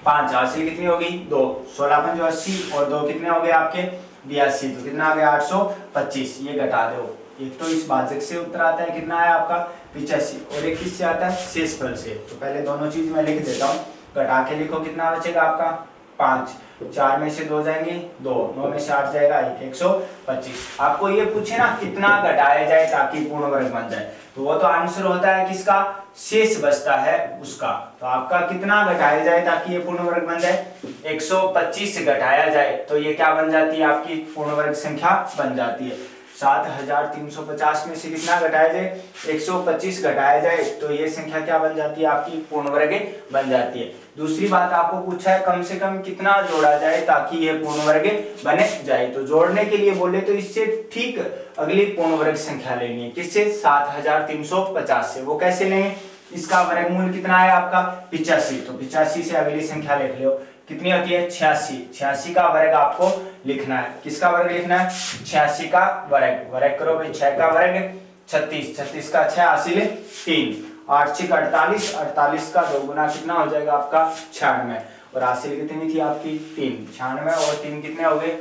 5, हासिल कितनी होगी 2, 16 पंजो 80 और 2 कितने हो गए आपके 82, तो कितना आ गया 825। ये घटा दो, एक तो इस भाजक से उत्तर आता है कितना है आपका 85, और एक किससे आता है शेषफल से। तो पहले दोनों चीज मैं लिख देता हूँ, घटा के लिखो कितना बचेगा आपका 5, 4 में से 2 जाएंगे 2, 9 में से 8 जाएगा 1, 125। आपको ये पूछे ना कितना घटाया जाए ताकि पूर्ण वर्ग बन जाए, तो वो तो आंसर होता है किसका, शेष बचता है उसका। तो आपका कितना घटाया जाए ताकि ये पूर्ण वर्ग बन जाए, 125 घटाया जाए तो ये क्या बन जाती है, आपकी पूर्ण वर्ग संख्या बन जाती है। 7350 में से कितना घटाया जाए, 125 घटाया जाए तो ये संख्या क्या बन जाती है, आपकी पूर्ण वर्ग बन जाती है। दूसरी बात आपको पूछा है कम से कम कितना जोड़ा जाए ताकि ये पूर्ण वर्ग बने जाए, तो जोड़ने के लिए बोले तो इससे ठीक अगली पूर्ण वर्ग संख्या लेनी है, किससे 7350 से। वो कैसे लेंगे, इसका वर्गमूल कितना है आपका 85, तो 85 से अगली संख्या लिख लो, कितनी होती है 86, 86 का वर्ग आपको लिखना है। किसका वर्ग लिखना है, 86 का वर्ग करो भाई, 6 का वर्ग 36, 36 का 6 हासिल 3, 8 6 48, 48 का 2 गुना कितना हो जाएगा आपका 96, और हासिल कितनी थी आपकी 3, 96 और 3 कितने हो गए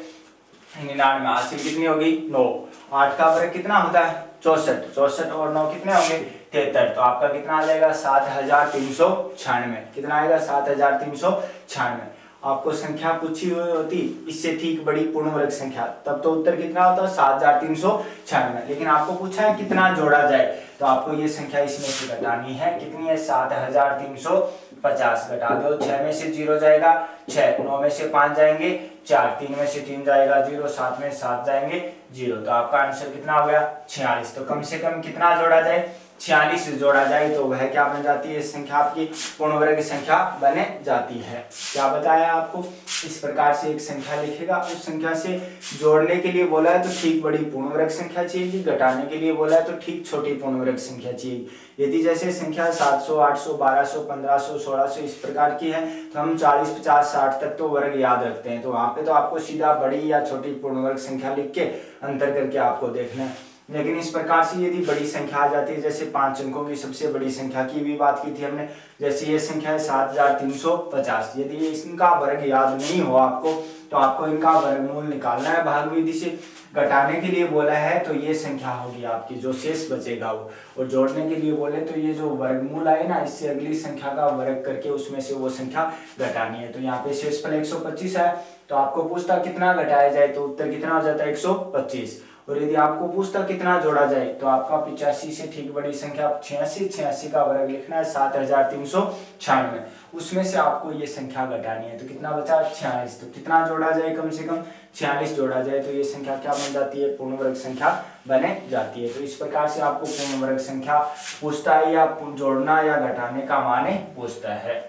99, हासिल कितनी होगी 9। 8 का वर्ग कितना होता है 64, 64 और 9 कितने होंगे 73, तो आपका कितना आ जाएगा 7396, कितना आएगा 7396। आपको संख्या पूछी हुई होती इससे ठीक बड़ी पूर्ण वर्ग संख्या, तब तो उत्तर कितना होता 7396, लेकिन आपको पूछा है कितना जोड़ा जाए, तो आपको ये संख्या इसमें से घटानी है। कितनी है 7350, घटा दो, 6 में से 0 जाएगा 6, 9 में से 5 जाएंगे 4, 3 में से 3 जाएगा 0, 7 में 7 जाएंगे 0, तो आपका आंसर कितना हो गया 46। तो कम से कम कितना जोड़ा जाए 46 जोड़ा जाए तो वह क्या बन जाती है, संख्या आपकी पूर्ण वर्ग संख्या बने जाती है। क्या बताया आपको, इस प्रकार से एक संख्या लिखेगा, उस संख्या से जोड़ने के लिए बोला है तो ठीक बड़ी पूर्ण वर्ग संख्या चाहिए, घटाने के लिए बोला है तो ठीक छोटी पूर्ण वर्ग संख्या चाहिए। यदि जैसे संख्या 700, 800, 1200, 1500, 1600 इस प्रकार की है तो हम 40, 50, 60 तक तो वर्ग याद रखते हैं, तो वहाँ पे तो आपको सीधा बड़ी या छोटी पूर्ण वर्ग संख्या लिख के अंतर करके आपको देखना है। लेकिन इस प्रकार से यदि बड़ी संख्या आ जाती है, जैसे 5 अंकों की सबसे बड़ी संख्या की भी बात की थी हमने, जैसे ये संख्या है 7350, यदि इनका वर्ग याद नहीं हो आपको तो आपको इनका वर्गमूल निकालना है भाग विधि से। घटाने के लिए बोला है तो ये संख्या होगी आपकी, जो शेष बचेगा वो, और जोड़ने के लिए बोले तो ये जो वर्गमूल आए ना, इससे अगली संख्या का वर्ग करके उसमें से वो संख्या घटानी है। तो यहाँ पे शेषफल 125 है, तो आपको पूछता कितना घटाया जाए तो उत्तर कितना हो जाता है 125। और यदि आपको पूछता कितना जोड़ा जाए तो आपका 85 से ठीक बड़ी संख्या 86, 86 का वर्ग लिखना है 7396, उसमें से आपको ये संख्या घटानी है। तो कितना बचा 46, तो कितना जोड़ा जाए, कम से कम 46 जोड़ा जाए तो ये संख्या क्या बन जाती है, पूर्ण वर्ग संख्या बने जाती है। तो इस प्रकार से आपको पूर्ण वर्ग संख्या पूछता है या जोड़ना या घटाने का माने पूछता है।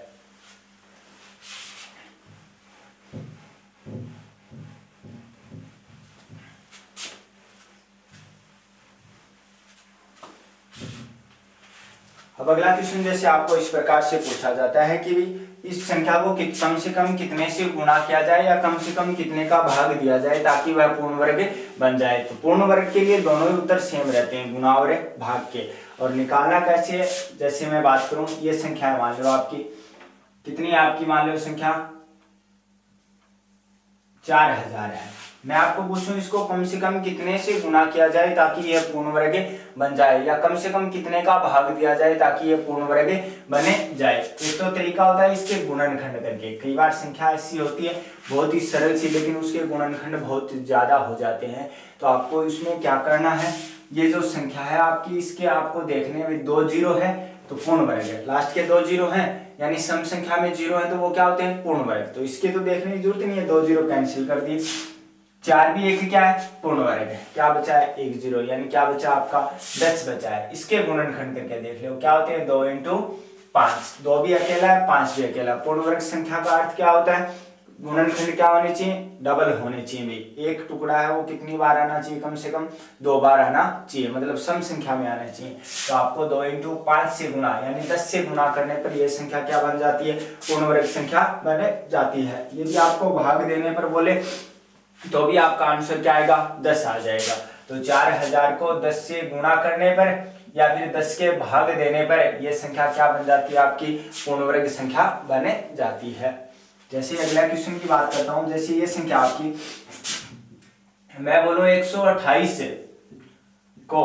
अब अगला क्वेश्चन जैसे आपको इस प्रकार से पूछा जाता है कि इस संख्या को कम से कम कितने से गुणा किया जाए या कम से कम कितने का भाग दिया जाए ताकि वह पूर्ण वर्ग बन जाए। तो पूर्ण वर्ग के लिए दोनों ही उत्तर सेम रहते हैं, गुणा और भाग के। और निकालना कैसे है, जैसे मैं बात करूं, ये संख्या है, मान लो आपकी कितनी है, आपकी मान लो संख्या 4000 है। मैं आपको पूछूं इसको कम से कम कितने से गुणा किया जाए ताकि यह पूर्ण वर्ग बन जाए, या कम से कम कितने का भाग दिया जाए ताकि यह पूर्ण वर्ग बने जाए। एक तो तरीका होता है इसके गुणनखंड करके। कई बार संख्या ऐसी होती है बहुत ही सरल सी, लेकिन उसके गुणनखंड बहुत ज्यादा हो जाते हैं। तो आपको इसमें क्या करना है, ये जो संख्या है आपकी, इसके आपको देखने में 2 जीरो है तो पूर्ण वर्ग है, लास्ट के 2 जीरो हैं यानी सम संख्या में जीरो है तो वो क्या होते हैं, पूर्ण वर्ग। तो इसके तो देखने की जरूरत नहीं है, 2 जीरो कैंसिल कर दिए। 4 भी 1 क्या है, पूर्ण वर्ग है। क्या बचा है, 1 जीरो, यानी क्या बचा आपका 10 बचा है। इसके गुणनखंड करके देख लो क्या होते हैं, 2 × 5, 2 भी अकेला है 5 भी अकेला। पूर्ण वर्ग संख्या का अर्थ क्या होता है, गुणनखंड क्या होने चाहिए, डबल होने चाहिए भाई। एक टुकड़ा है वो कितनी बार आना चाहिए, कम से कम 2 बार आना चाहिए, मतलब सम संख्या में आना चाहिए। तो आपको 2 × 5 से गुणा यानी 10 से गुणा करने पर यह संख्या क्या बन जाती है, पूर्ण वर्ग संख्या बन जाती है। यदि आपको भाग देने पर बोले तो भी आपका आंसर क्या आएगा, 10 आ जाएगा। तो 4000 को 10 से गुणा करने पर या फिर 10 के भाग देने पर यह संख्या क्या बन जाती है, आपकी पूर्ण वर्ग संख्या बने जाती है। जैसे अगला क्वेश्चन की बात करता हूं, जैसे ये संख्या आपकी, मैं बोलूं 128 को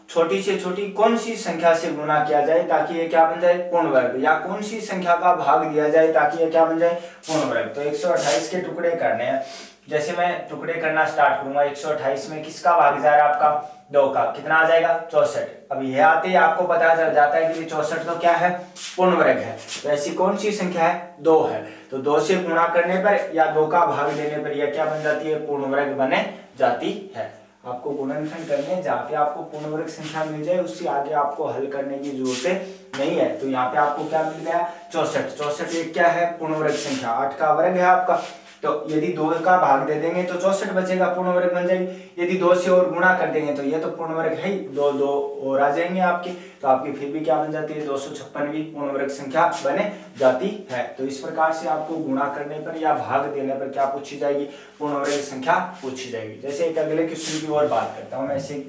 छोटी से छोटी कौन सी संख्या से गुणा किया जाए ताकि ये क्या बन जाए, पूर्ण वर्ग, या कौन सी संख्या का भाग दिया जाए ताकि ये क्या बन जाए, पूर्ण वर्ग। तो 128 के टुकड़े करने हैं। जैसे मैं टुकड़े करना स्टार्ट करूंगा, 128 में किसका भाग जा रहा है, आपका 2 का, कितना आ जाएगा 64। अब ये आते ही आपको पता चल जाता है कि 64 तो क्या है, पूर्ण वर्ग है। तो ऐसी कौन सी संख्या है, 2 है। तो 2 से गुणा करने पर या 2 का भाग देने पर यह क्या बन जाती है, पूर्ण वर्ग बने जाती है। आपको गुणनखंड करने हैं, जहाँ पे आपको पूर्ण वर्ग संख्या मिल जाए उससे आगे आपको हल करने की जरूरत नहीं है। तो यहाँ पे आपको क्या मिल गया, 64। 64 एक क्या है, पूर्ण वर्ग संख्या, 8 का वर्ग है आपका। तो यदि 2 का भाग दे देंगे तो 64 बचेगा, पूर्ण वर्ग बन जाएगी। यदि 2 से और गुणा कर देंगे तो ये तो पूर्ण वर्ग है ही, 2 2 और आ जाएंगे आपके, तो आपकी फिर भी क्या बन जाती है, 256वीं पूर्ण वर्ग संख्या बने जाती है। तो इस प्रकार से आपको गुणा करने पर या भाग देने पर क्या पूछी जाएगी, पूर्ण वर्ग संख्या पूछी जाएगी। जैसे एक अगले क्वेश्चन की और बात करता हूं, ऐसे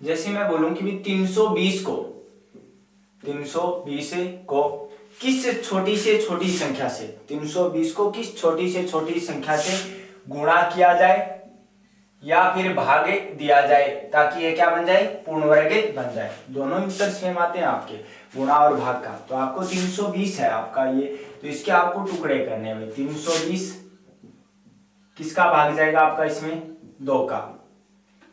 जैसे मैं बोलूं कि भी 320 को किस छोटी से छोटी संख्या से, 320 को किस छोटी से छोटी संख्या से गुणा किया जाए या फिर भाग दिया जाए ताकि ये क्या बन जाए, पूर्ण वर्ग बन जाए। दोनों ही उत्तर सेम आते हैं आपके, गुणा और भाग का। तो आपको 320 है आपका ये, तो इसके आपको टुकड़े करने हैं। 320 किसका भाग जाएगा आपका, इसमें 2 का,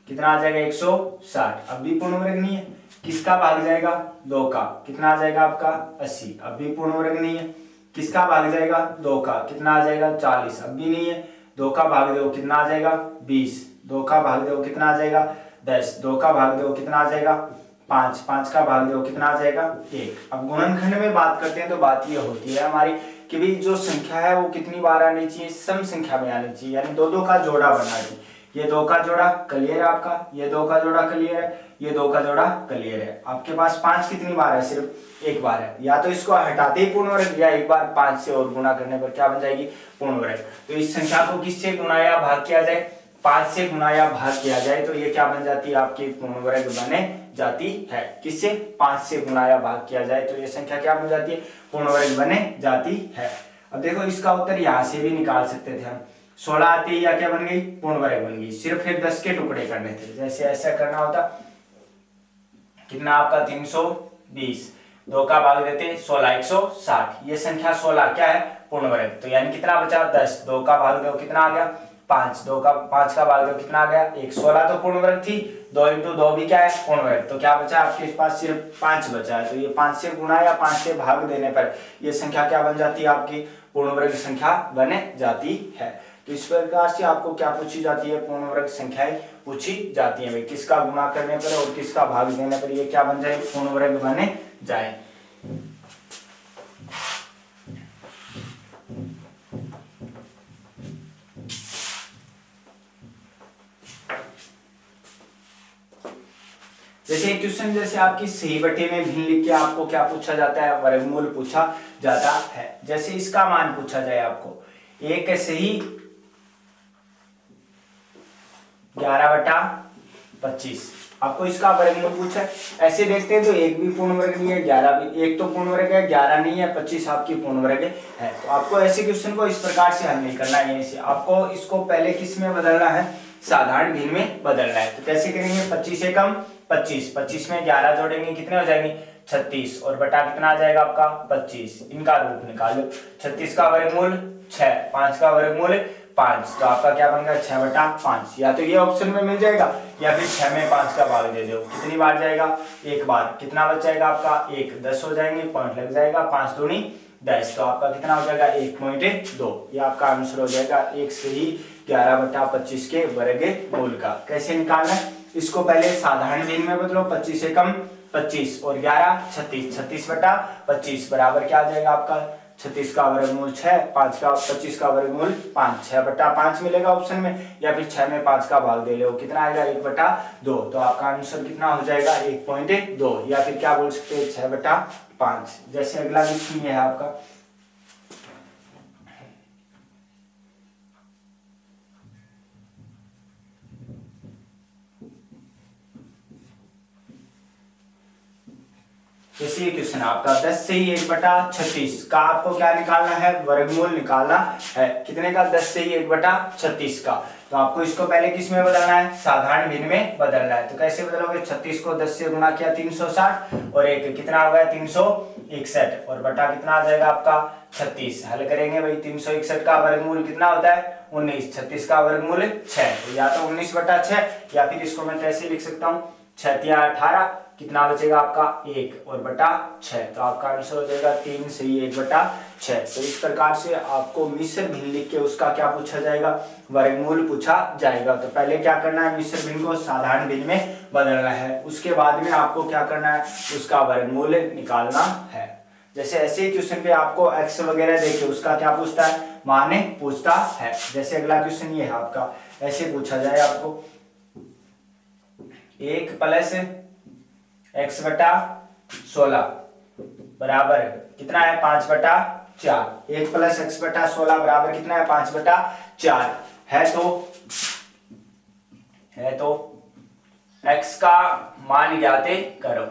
कितना आ जाएगा 160। अब भी पूर्ण वर्ग नहीं है, किसका भाग जाएगा, 2 का, कितना आ जाएगा आपका 80, अब भी पूर्ण वर्ग नहीं है। किसका भाग जाएगा, 2 का, कितना आ जाएगा 40, अब भी नहीं है। 2 का भाग दो कितना आ जाएगा 20, 2 का भाग दो कितना आ जाएगा 10, 2 का भाग दो कितना आ जाएगा 5, 5 का भाग दो कितना आ जाएगा 1। अब गुणनखंड में बात करते हैं तो बात ये होती है हमारी कि भाई जो संख्या है वो कितनी बार आनी चाहिए, सम संख्या में आनी चाहिए, यानी 2 का जोड़ा बनना चाहिए। ये 2 का जोड़ा क्लियर है आपका, ये 2 का जोड़ा क्लियर है, ये 2 का जोड़ा क्लियर है। आपके पास 5 कितनी बार है, सिर्फ एक बार है। या तो इसको हटाते ही पूर्ण वर्ग, या एक बार 5 से और गुणा करने पर क्या बन जाएगी, पूर्ण वर्ग। तो इस संख्या को किससे गुणा या भाग किया जाए, 5 से गुणा या भाग किया जाए तो ये क्या बन जाती है, आपकी पूर्ण वर्ग बने जाती है। किससे, 5 से गुणा या भाग किया जाए तो ये संख्या क्या बन जाती है, पूर्ण वर्ग बने जाती है। अब देखो इसका उत्तर यहाँ से भी निकाल सकते थे हम, 16 आते ही या क्या बन गई, पूर्ण वर्ग बन गई। सिर्फ फिर 10 के टुकड़े करने थे, जैसे ऐसा करना होता, कितना आपका 320, 2 का भाग देते 16, 160, ये संख्या 16 क्या है, पूर्ण वर्ग। तो यानी कितना बचा 10, 2 का भाग दो कितना आ गया 5, 5 का भाग दो कितना आ गया 1, 16 तो पूर्ण वर्ग थी, 2 × 2 भी क्या है, पूर्ण वर्ग। तो क्या बचा आपके पास, सिर्फ 5 बचा है। तो ये 5 से गुणा या 5 से भाग देने पर ये संख्या क्या बन जाती है, आपकी पूर्ण वर्ग संख्या बने जाती है। तो इस प्रकार से आपको क्या पूछी जाती है, पूर्ण वर्ग संख्याएं पूछी जाती है। भाई किसका गुणा करने पर और किसका भाग देने पर ये क्या बन जाए, पूर्ण वर्ग बने जाए। जैसे क्वेश्चन, जैसे आपकी सही बटे में भिन्न लिख के आपको क्या पूछा जाता है, वर्गमूल पूछा जाता है। जैसे इसका मान पूछा जाए आपको, एक सही 11/25, आपको इसका वर्गमूल पूछा है। ऐसे देखते हैं तो एक भी पूर्ण वर्ग नहीं है, 11 भी, एक तो पूर्ण वर्ग है, 11 नहीं है, 25 आपकी पूर्ण वर्ग है। तो आपको ऐसे क्वेश्चन को इस प्रकार से हल नहीं करना है, ऐसे आपको इसको पहले किस में बदलना है, साधारण भिन्न में बदलना है। तो कैसे करेंगे, 25 से कम 25, 25 में 11 जोड़ेंगे कितने हो जाएंगे 36, और बटा कितना आ जाएगा आपका 25, इनका रूप निकाल लो। 36 का वर्गमूल 6, 5 का वर्गमूल 5, तो आपका क्या बन गया 6/5। या तो ये ऑप्शन में मिल जाएगा, या फिर 6 में 5 का भाग दे दो, कितनी बार जाएगा, एक बार। कितना बच जाएगा आपका 1, 10 हो जाएंगे, पॉइंट लग जाएगा, 5 दूनी 10, तो आपका कितना हो जाएगा 1.2। ये आपका आंसर हो जाएगा, एक सही 11/25 के वर्गमूल का। कैसे निकालना है, इसको पहले साधारण भिन्न में बदलो, 25 से कम 25 और 11 36, 36/25 बराबर क्या आ जाएगा आपका 36 का वर्गमूल 6, 5 का 25 का वर्गमूल 5, 6/5 मिलेगा ऑप्शन में, या फिर 6 में 5 का भाग दे लो, कितना आएगा 1/2। तो आपका आंसर कितना हो जाएगा 1.2, या फिर क्या बोल सकते हैं 6/5। जैसे अगला क्वेश्चन ये है आपका, जैसे ये क्वेश्चन आपका 10 से ही 1/36 का आपको क्या निकालना है, वर्गमूल निकालना है। कितने का, 10 से ही 1/36 का। तो आपको इसको पहले किस में बदलना है, साधारण भिन्न में बदलना है। तो कैसे बदलोगे, 36 को 10 से गुणा किया 360, और एक कितना हो गया 361, और बटा कितना आ जाएगा आपका 36। हल करेंगे भाई, 361 का वर्गमूल कितना होता है 19, 36 का वर्गमूल 6, तो या तो 19/6, या फिर इसको मैं कैसे लिख सकता हूँ 6 × 18, कितना बचेगा आपका 1 और बटा 6। तो आपका आंसर हो जाएगा 3 से ही 1/6। तो इस प्रकार से आपको मिश्र भिन्न लिख के उसका क्या पूछा जाएगा, वर्गमूल पूछा जाएगा। तो पहले क्या करना है, मिश्र भिन्न को साधारण भिन्न में बदलना है, उसके बाद में आपको क्या करना है, उसका वर्गमूल निकालना है। जैसे ऐसे क्वेश्चन पे आपको एक्स वगैरह देखे उसका क्या पूछता है, मान पूछता है। जैसे अगला क्वेश्चन ये है आपका, ऐसे पूछा जाए आपको 1 + x/16 बराबर कितना है 5/4। 1 + x/16 बराबर कितना है 5/4 है तो x का मान ज्ञात करो।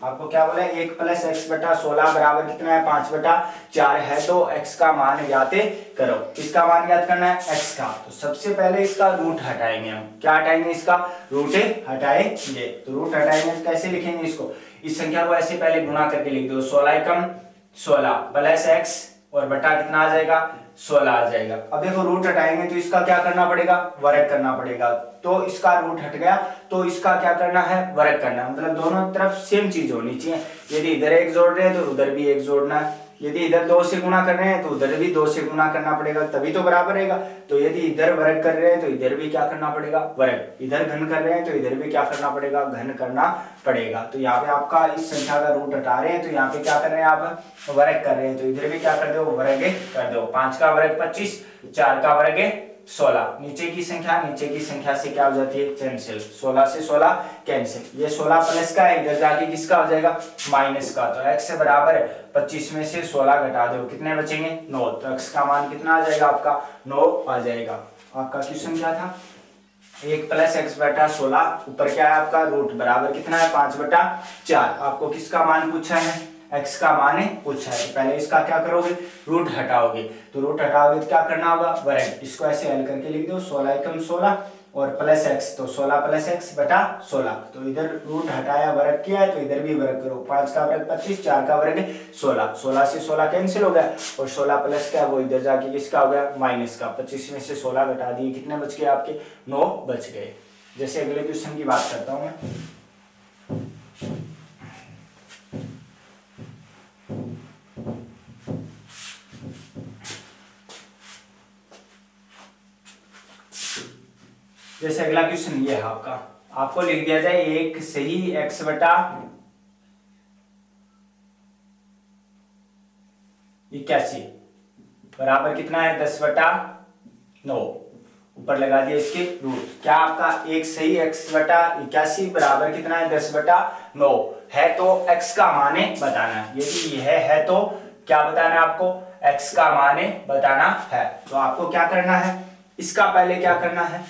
आपको क्या बोला, 1 + x/16 बराबर कितना है 5/4 है, तो x का मान ज्ञात करो। किसका मान ज्ञात करना है, x का। तो सबसे पहले इसका रूट हटाएंगे हम, क्या हटाएंगे, इसका रूट हटाएंगे। तो रूट हटाएंगे तो कैसे लिखेंगे इसको, इस संख्या को ऐसे पहले गुणा करके लिख दो, 16 × 16 + x और बटा कितना आ जाएगा 16 आ जाएगा। अब देखो रूट हटाएंगे तो इसका क्या करना पड़ेगा, वर्ग करना पड़ेगा। तो इसका रूट हट गया तो इसका क्या करना है, वर्ग करना है। मतलब दोनों तरफ सेम चीज होनी चाहिए। यदि इधर एक जोड़ रहे हैं तो उधर भी एक जोड़ना है। यदि इधर 2 से गुणा कर रहे हैं तो उधर भी 2 से गुणा करना पड़ेगा, तभी तो बराबर रहेगा। तो यदि इधर वर्ग कर रहे हैं तो इधर भी क्या करना पड़ेगा, वर्ग। इधर घन कर रहे हैं तो इधर भी क्या करना पड़ेगा, घन करना पड़ेगा। तो यहाँ पे आपका इस संख्या का रूट हटा रहे हैं तो यहाँ पे क्या कर रहे हैं, आप वर्ग कर रहे हैं। तो इधर भी क्या कर दो, वर्ग कर दो। 5 का वर्ग 25, 4 का वर्ग 16। नीचे की संख्या से क्या हो जाती है, कैंसिल। 16 से 16 कैंसिल। ये 16 प्लस का है, इधर जाके किसका हो जाएगा, माइनस का। तो x बराबर 25 में से 16 घटा दो, कितने बचेंगे, 9। तो x का मान कितना आ जाएगा, आपका 9 आ जाएगा। आपका क्वेश्चन क्या था, 1 प्लस एक्स बटा 16, ऊपर क्या है आपका रूट, बराबर कितना है 5/4। आपको किसका मान पूछा है, x का मान पूछा है। पहले इसका क्या करोगे, रूट हटाओगे। तो रूट हटाओगे तो क्या करना होगा, वर्ग। इसको ऐसे हल करके लिख दो, 16 एकम 16 और प्लस x, तो 16 प्लस x बटा 16। तो इधर रूट हटाया, वर्ग किया है, तो इधर भी वर्ग करो। 5 का वर्ग 25, 4 का वर्ग 16। 16 से 16 कैंसिल हो गया और 16 प्लस का वो इधर जाके किसका हो गया, माइनस का। 25 में से 16 घटा दिए, कितने बच गए आपके, 9 बच गए। जैसे अगले क्वेश्चन की बात करता हूं मैं। जैसे अगला क्वेश्चन ये है आपका, आपको लिख दिया जाए एक सही x बटा 81 बराबर कितना है, 10/9। ऊपर लगा दिया इसके रूट। क्या आपका एक सही x बटा 81 बराबर कितना है, 10/9 है। तो x का मान बताना है। यदि यह है तो क्या बताना है आपको, x का मान बताना है। तो आपको क्या करना है, इसका पहले क्या करना है,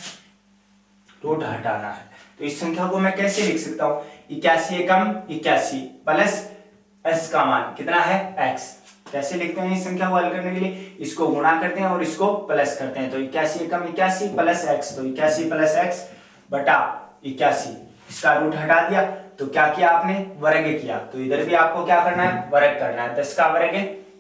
रूट हटाना है। तो इस संख्या को मैं कैसे लिख सकता हूं, 81 एकम 81 प्लस s का मान कितना है, x। कैसे लिखते हैं इस संख्या को हल करने के लिए, इसको गुणा करते हैं और इसको प्लस करते हैं। तो 81 एकम 81 प्लस x, तो 81 प्लस x बटा 81। इसका रूट हटा दिया तो क्या किया आपने, वर्ग किया। तो इधर भी आपको क्या करना है, वर्ग करना है। 10 का वर्ग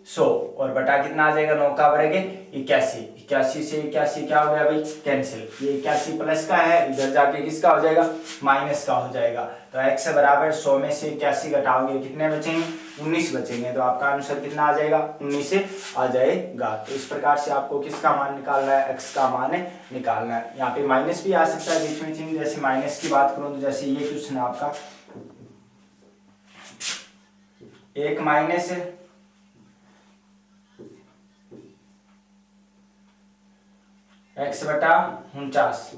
100 और बटा कितना आ जाएगा, 9 का वर्ग 81। 81 से 81 क्या हो गया भाई, कैंसिल। ये 81 प्लस का है, इधर जाके किसका हो जाएगा, माइनस का हो जाएगा। तो x बराबर 100 में से 81 घटाओगे, कितने बचेंगे, 19 बचेंगे। तो आपका आंसर कितना आ जाएगा, 19 से आ जाएगा। तो इस प्रकार से आपको किसका मान निकालना है, x का मान निकालना है। यहाँ पे माइनस भी आ सकता है बीच में चिन्ह। जैसे माइनस की बात करूं तो जैसे ये क्वेश्चन है आपका, एक माइनस x बटा 49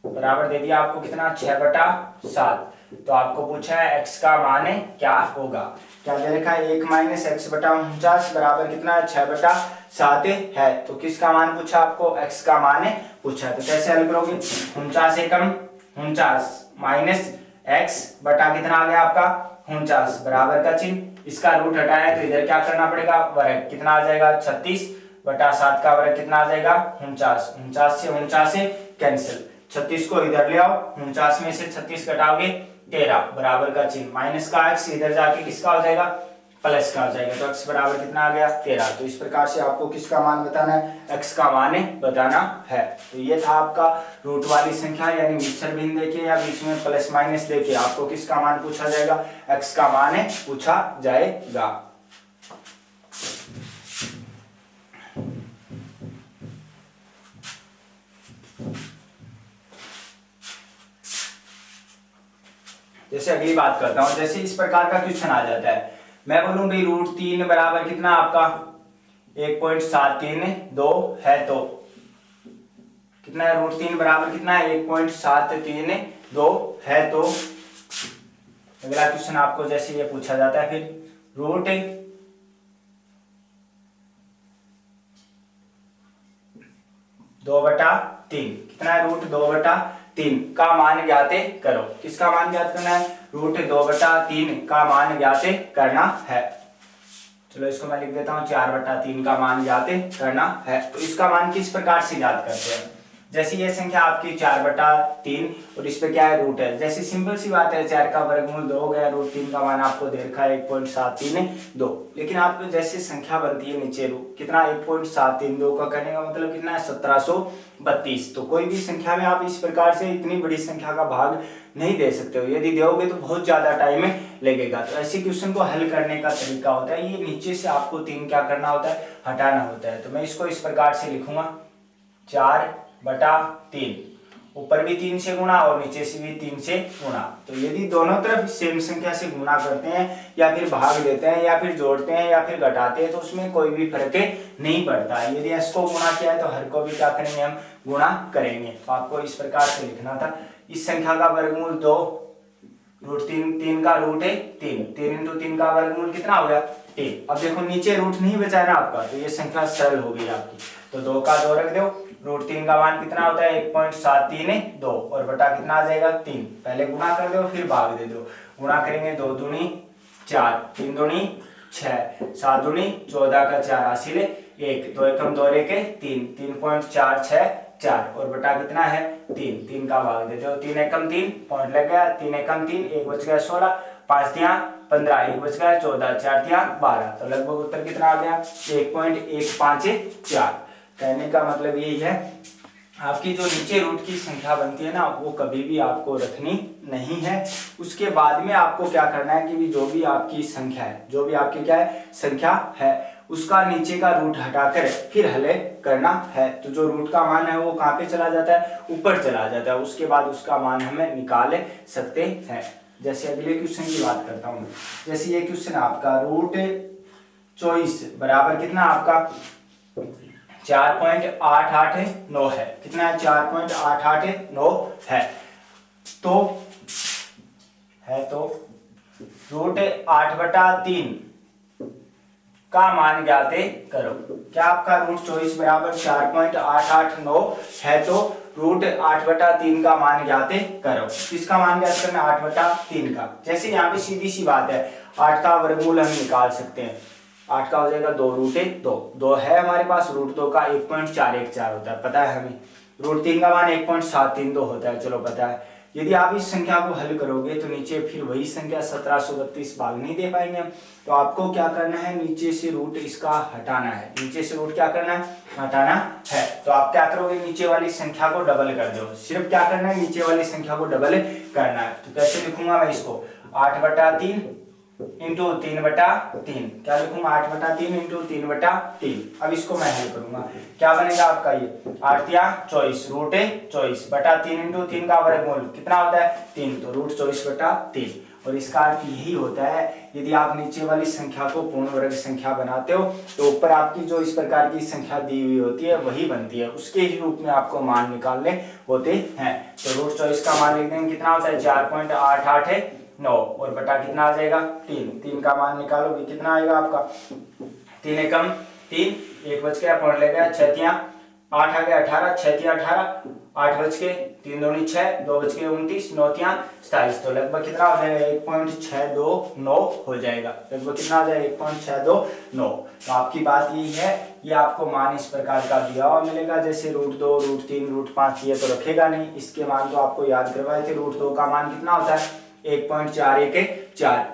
बराबर दे दिया आपको कितना, 6/7। तो आपको पूछा है x का मान क्या होगा। क्या दे रखा है, 1 माइनस x बटा 49 बराबर कितना है, 6/7 है। तो किसका मान पूछा आपको, x का मान पूछा है। तो कैसे हल करोगे, 49 एकम 49 माइनस x बटा कितना आ गया आपका 49 बराबर का चिन्ह। इसका रूट हटाया तो इधर क्या करना पड़ेगा, वर्ग। कितना आ जाएगा, 36/7 का वर्ग कितना आ जाएगा, 49। 49 से 49 से कैंसिल। 36 को इधर ले आओ, 49 में से 36 घटाओगे 13 बराबर का चिन्ह। माइनस का x इधर जाके किसका हो जाएगा, प्लस का हो जाएगा। तो x बराबर कितना आ गया, 13। तो इस प्रकार से आपको किसका मान बताना है, x का मान बताना है। तो ये था आपका रूट वाली संख्या, यानी मिक्सर भिन्न देके या बीच में प्लस माइनस देके आपको किसका मान पूछा जाएगा, x का मान पूछा जाएगा। जैसे अगली बात करता हूं, जैसे इस प्रकार का क्वेश्चन आ जाता है, मैं बोलूं भाई √3 बराबर कितना आपका 1.732 है। तो कितना है, √3 बराबर कितना है, 1.732 है। तो अगला क्वेश्चन आपको जैसे ये पूछा जाता है, फिर √2/3 कितना है, √2/3 का मान ज्ञात करो। किसका मान ज्ञात करना है, √2/3 का मान ज्ञात करना है। चलो इसको मैं लिख देता हूं, 4/3 का मान ज्ञात करना है। तो इसका मान किस प्रकार से ज्ञात करते हैं, जैसे ये संख्या आपकी 4/3 और इस पे क्या है रूट है, जैसे सिंपल सी बात है 4 का वर्गमूल 2 हो गया, √3 का मान आपको दे रखा है 1.732, लेकिन आप जैसे संख्या बनती है नीचे रूट कितना 1.732 का करने का मतलब कितना है 1732। तो कोई भी संख्या में आप इस प्रकार से इतनी बड़ी संख्या का भाग नहीं दे सकते हो, यदि दोगे तो बहुत ज्यादा टाइम लगेगा। तो ऐसे क्वेश्चन को हल करने का तरीका होता है, ये नीचे से आपको 3 क्या करना होता है, हटाना होता है। तो मैं इसको इस प्रकार से लिखूंगा 4/3, ऊपर भी 3 से गुणा और नीचे से भी 3 से गुणा। तो यदि दोनों तरफ सेम संख्या से गुणा करते हैं या फिर भाग देते हैं या फिर जोड़ते हैं या फिर घटाते हैं तो उसमें कोई भी फर्क नहीं पड़ता है। यदि s को गुणा किया है तो हर को भी क्या करेंगे, हम गुणा करेंगे। तो आपको इस प्रकार से लिखना था, इस संख्या का वर्गमूल 2, √3, 3 का रूट है 3, 3 × 3 का वर्गमूल कितना हो गया 3। अब देखो नीचे रूट नहीं बचा ना आपका, तो ये संख्या सरल हो गई आपकी। तो 2 का 2 रख दो, √3 का मान कितना होता है 1.732 और बटा कितना आ जाएगा 3। पहले गुणा कर दो फिर भाग दे दो, गुणा करेंगे 2 दूनी 4, 3 दूनी 6, 7 दूनी 14 का 4 हासिल 1, 2 एकम 2 रेके 3, 3.464 और बटा कितना है 3, 3 का भाग दे दो, 3 एकम 3 पॉइंट लग गया, 3 एकम 3, 1 बच गया 16, 5 तिया 15, 1 बच गया 14, 4 तिया 12। तो लगभग उत्तर कितना आ गया 1.154। कहने का मतलब यही है, आपकी जो नीचे रूट की संख्या बनती है ना वो कभी भी आपको रखनी नहीं है। उसके बाद में आपको क्या करना है कि जो भी आपकी संख्या है, जो भी आपकी क्या है संख्या है, उसका नीचे का रूट हटाकर फिर हल करना है। तो जो रूट का मान है वो कहाँ पे चला जाता है, ऊपर चला जाता है। उसके बाद उसका मान हमें निकाल सकते हैं। जैसे अगले क्वेश्चन की बात करता हूँ, जैसे ये क्वेश्चन आपका √24 बराबर कितना आपका 4.889 है, कितना है 4.889 है। तो √8/3 का मान ज्ञात करो। क्या आपका √24 बराबर 4.889 है, तो √8/3 का मान ज्ञात करो। किसका मान ज्ञात करना, 8/3 का। जैसे यहाँ पे सीधी सी बात है, 8 का वर्गमूल हम निकाल सकते हैं, 8 का हो जाएगा 2 √2, 2 है हमारे पास, √2 का 1.414 होता है पता है हमें, √3 का मान 1.732 होता है, चलो पता है। यदि आप इस संख्या को हल करोगे तो नीचे फिर वही संख्या 1732 भाग नहीं दे पाएंगे। तो आपको क्या करना है, नीचे से रूट इसका हटाना है, नीचे से रूट क्या करना है, हटाना है। तो आप क्या करोगे, नीचे वाली संख्या को डबल कर दो, सिर्फ क्या करना है नीचे वाली संख्या को डबल करना है। तो कैसे लिखूंगा मैं इसको, 8/3 इंटू 3/3, क्या लिखूंगा 8/3 इंटू 3/3। अब इसको मैं हल करूंगा, क्या बनेगा आपका ये 8 तिया 24, √24/3 इंटू 3 का वर्गमूल कितना होता है 3, तो √24/3। और इसका अर्थ यही होता है, यदि आप नीचे वाली संख्या को पूर्ण वर्ग संख्या बनाते हो तो ऊपर आपकी जो इस प्रकार की संख्या दी हुई होती है वही बनती है, उसके ही रूप में आपको मान निकालने होते हैं। तो √24 का मान लिख देंगे, कितना होता है 4.889 और बटा कितना आ जाएगा 3, 3 का मान निकालोगे कितना आएगा आपका 3 एकम 3, 1 बच गया पॉइंट ले गया, 6 तिया 8 आ गया 18, 6 तिया 18, 8 बच के 3 दूनी 6, 2 बच के 29, 9 तिया 27। तो लगभग कितना हो जाएगा 1.629 हो जाएगा, लगभग कितना आ जाएगा 1.629। तो आपकी बात यही है, ये आपको मान इस प्रकार का दिया हुआ मिलेगा, जैसे √2, √3, √5 ये तो रखेगा नहीं, इसके मान तो आपको याद करवाए थे। √2 का मान कितना होता है 1.414,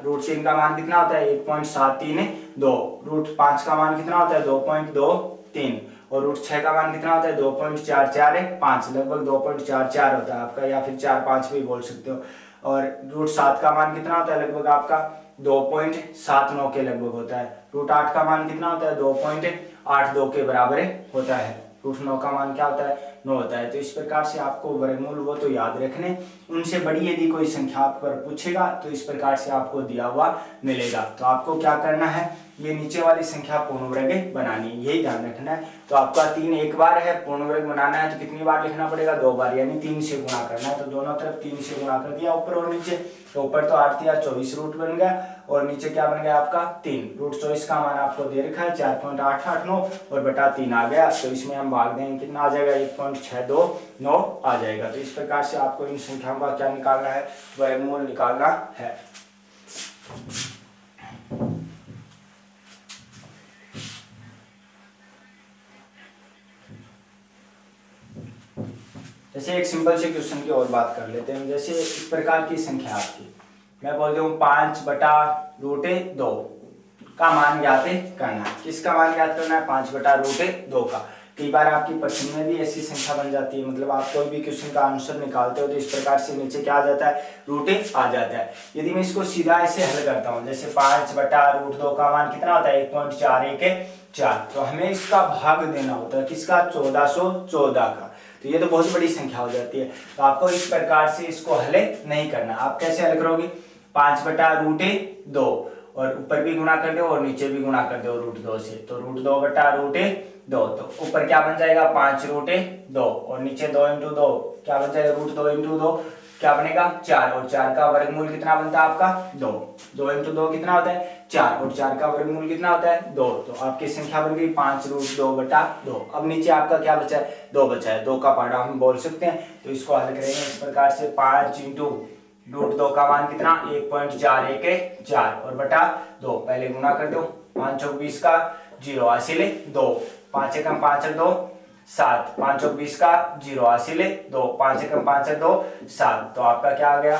√3 का मान कितना होता है 1.732, √5 का मान कितना होता है 2.23 और √6 का मान कितना होता है 2.445, लगभग 2.44 होता है आपका, या फिर 4-5 भी बोल सकते हो। और √7 का मान कितना होता है लगभग आपका 2.79 के लगभग होता है। √8 का मान कितना होता है 2.82 के बराबर होता है। √9 का मान क्या होता है 9 होता है। तो इस प्रकार से आपको वर्गमूल वो तो याद रखने, उनसे बड़ी यदि कोई संख्या आप पर पूछेगा तो इस प्रकार से आपको दिया हुआ मिलेगा। तो आपको क्या करना है, ये नीचे वाली संख्या पूर्ण वर्ग बनानी है, यही ध्यान रखना है। तो आपका 3 एक बार है, पूर्ण वर्ग बनाना है तो कितनी बार लिखना पड़ेगा 2 बार, यानी 3 से गुणा करना है। तो दोनों तरफ 3 से गुणा कर दिया ऊपर और नीचे, तो ऊपर तो 8 या 24 रूट बन गया और नीचे क्या बन गया आपका 3। √24 का मान आपको दे रखा है 4.889 और बटा 3 आ गया। तो इसमें हम भाग देंगे कितना आ जाएगा 1.629 आ जाएगा। तो इस प्रकार से आपको इन संख्याओं का क्या निकालना है, वर्गमूल निकालना है। जैसे एक सिंपल से क्वेश्चन की और बात कर लेते हैं। जैसे इस प्रकार की संख्या आपकी, मैं बोलता हूँ 5/√2 का मान ज्ञात करना है। किसका मान ज्ञात करना है? 5/√2 का। कई बार आपकी प्रश्न में भी ऐसी संख्या बन जाती है, मतलब आप कोई भी क्वेश्चन का आंसर निकालते हो तो इस प्रकार से नीचे क्या आ जाता है? रूट आ जाता है। यदि मैं इसको सीधा ऐसे हल करता हूँ, जैसे 5/√2 का मान कितना होता है? 1.414। तो हमें इसका भाग देना होता है किसका? 1414 का। तो ये तो बहुत बड़ी संख्या हो जाती है। तो आपको इस प्रकार से इसको हल नहीं करना। आप कैसे हल करोगे? 5/√2 और ऊपर भी गुणा कर दो और नीचे भी गुणा कर दो √2 से, तो √2/√2। तो ऊपर क्या बन जाएगा? 5√2 और नीचे 2 × 2 क्या बन जाएगा? √2 × 2 क्या बनेगा? 4। और 4 का वर्गमूल कितना बनता है आपका? 2। 2 × 2 कितना होता है? 4। और 4 का वर्गमूल कितना होता है? 2। तो आपकी संख्या बन गई 5√2/2। अब नीचे आपका क्या बचा है? 2 बचा है। 2 का पाड़ा हम बोल सकते हैं। तो इसको हल करेंगे इस प्रकार से, 5 × √2 का मान कितना? 1.414 और बटा 2। पहले गुणा कर दो। 5 × 20 का 0 हासिल 2। 5 × 5 = 2 7। 5 × 20 का 0 हासिल 2। 5 × 5 = 2 7। तो आपका क्या आ गया?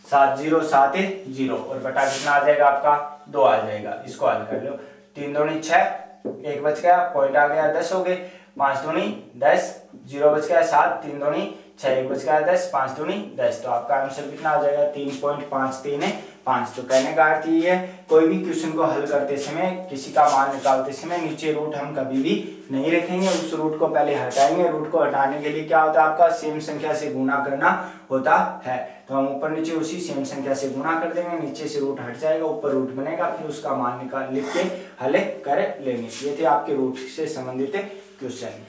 7 0 7 0 और बटा कितना आ जाएगा आपका? 2 आ जाएगा। इसको हल कर लो। 3 दूनी 6, 1 बच गया, पॉइंट आ गया 10 हो गए। 5 दूनी 10, 0 बच गया 7, 3 दूनी 6, 1 बच गया 10, 5 दूनी 10। तो आपका आंसर कितना आ जाएगा? 3.535। तो कहने का अर्थ ये है, कोई भी क्वेश्चन को हल करते समय, किसी का मान निकालते समय नीचे रूट हम कभी भी नहीं रखेंगे। उस रूट को पहले हटाएंगे। रूट को हटाने के लिए क्या होता है? आपका सेम संख्या से गुणा करना होता है। तो हम ऊपर नीचे उसी सेम संख्या से गुणा कर देंगे, नीचे से रूट हट जाएगा, ऊपर रूट बनेगा, फिर उसका मान निकाल लिख के हल कर लेंगे। ये थे आपके रूट से संबंधित क्वेश्चन।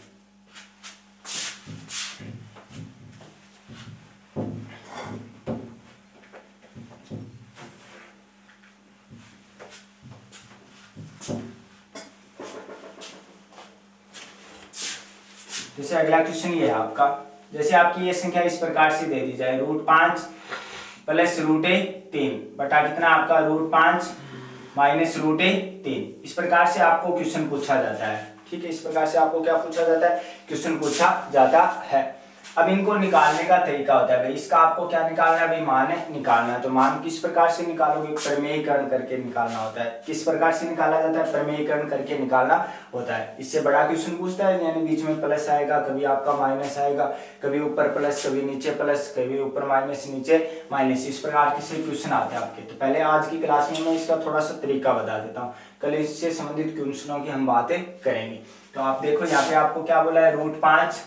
जैसे अगला क्वेश्चन ये है आपका, जैसे आपकी ये संख्या इस प्रकार से दे दी जाए, √5 + √3 बटा कितना आपका? √5 - √3। इस प्रकार से आपको क्वेश्चन पूछा जाता है। ठीक है, इस प्रकार से आपको क्या पूछा जाता है? क्वेश्चन पूछा जाता है। अब इनको निकालने का तरीका होता है भाई, इसका आपको क्या निकालना है भाई? मान निकालना है। तो मान किस प्रकार से निकालोगे? प्रमेयीकरण करके निकालना होता है। किस प्रकार से निकाला जाता है? प्रमेयीकरण करके निकालना होता है। इससे बड़ा क्वेश्चन पूछता है, यानी बीच में प्लस आएगा, कभी आपका माइनस आएगा, कभी ऊपर प्लस, कभी नीचे प्लस, कभी ऊपर माइनस, नीचे माइनस। इस प्रकार के से क्वेश्चन आते हैं आपके। तो पहले आज की क्लास में मैं इसका थोड़ा सा तरीका बता देता हूँ, कल इससे संबंधित क्वेश्चनों की हम बातें करेंगे। तो आप देखो यहाँ पे आपको क्या बोला है? √5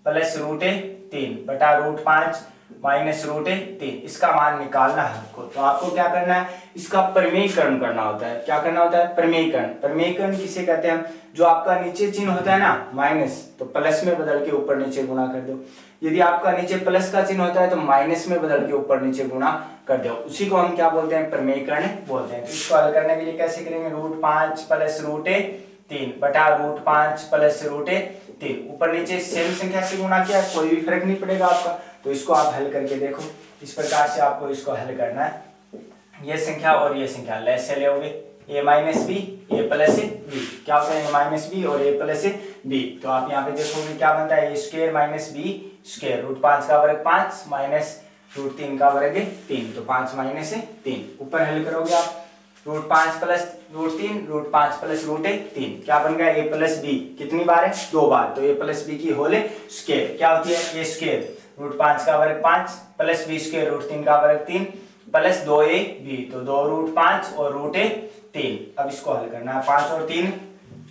+ √3 बटा √5 - √3। इसका मान निकालना है आपको। तो आपको क्या करना है? इसका प्रमेयीकरण करना होता है। क्या करना होता है? प्रमेयीकरण। प्रमेयीकरण किसे कहते हैं? जो आपका नीचे चिन्ह होता है ना माइनस, तो प्लस में बदल के ऊपर नीचे गुणा कर दो। यदि आपका नीचे प्लस का चिन्ह होता है तो माइनस में बदल के ऊपर नीचे गुणा कर दो। उसी को हम क्या बोलते हैं? प्रमेयीकरण बोलते हैं। तो इसको हल करने के लिए कैसे करेंगे? √5 + √3 बटा √5 + √3। ऊपर नीचे सेम संख्या से गुणा किया, कोई भी फर्क नहीं पड़ेगा आपका। तो इसको आप हल करके देखो। इस प्रकार से आपको इसको हल करना है। ये संख्या और ये संख्या लेस से लोगे, a - b, a + b। क्या होता है? a - b और a + b। तो आप यहाँ पे देखोगे क्या बनता है? a² - b²। √5 का वर्ग 5 माइनस √3 का वर्ग 3, तो 5 - 3। ऊपर हल करोगे आप, √5 + √3, √5 + √3 क्या बन गया? a + b। कितनी बार है? 2 बार। तो a + b की होल स्क्वायर क्या होती है? a²। √5 का वर्ग 5 + b² √3 का वर्ग 3 + 2ab, तो 2√5 और √3। अब इसको हल करना है। 5 और 3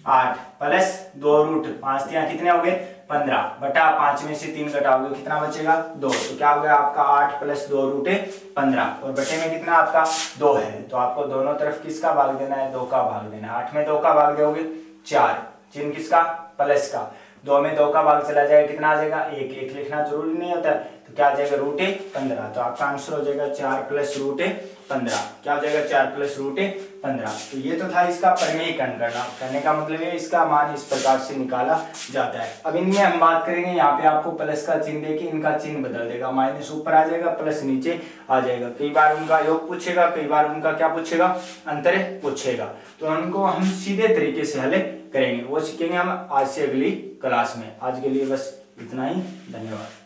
8 प्लस 2√5 यहाँ कितने हो गए? 15 बटा 5 में से 3 घटाओगे कितना बचेगा? 2। तो क्या हो गया आपका? 8 + 2√15 और बटे में कितना आपका? 2 है। तो आपको दोनों तरफ किसका भाग देना है? 2 का भाग देना है। 8 में 2 का भाग दोगे 4, चिन्ह किसका? प्लस का। 2 में 2 का भाग चला जाएगा, कितना आ जाएगा? 1। 1 लिखना जरूरी नहीं होता है। तो क्या आ जाएगा? √15। तो आपका आंसर हो जाएगा 4 + √15। क्या हो जाएगा? 4 + √15। तो ये तो था इसका प्रमेयीकरण करने का मतलब है इसका मान इस प्रकार से निकाला जाता है। अब इनमें हम बात करेंगे, यहाँ पे आपको प्लस का चिन्ह देके इनका चिन्ह बदल देगा, माइनस ऊपर आ जाएगा, प्लस नीचे आ जाएगा। कई बार उनका योग पूछेगा, कई बार उनका क्या पूछेगा? अंतर पूछेगा। तो उनको हम सीधे तरीके से हल करेंगे, वो सीखेंगे हम आज से अगली क्लास में। आज के लिए बस इतना ही, धन्यवाद।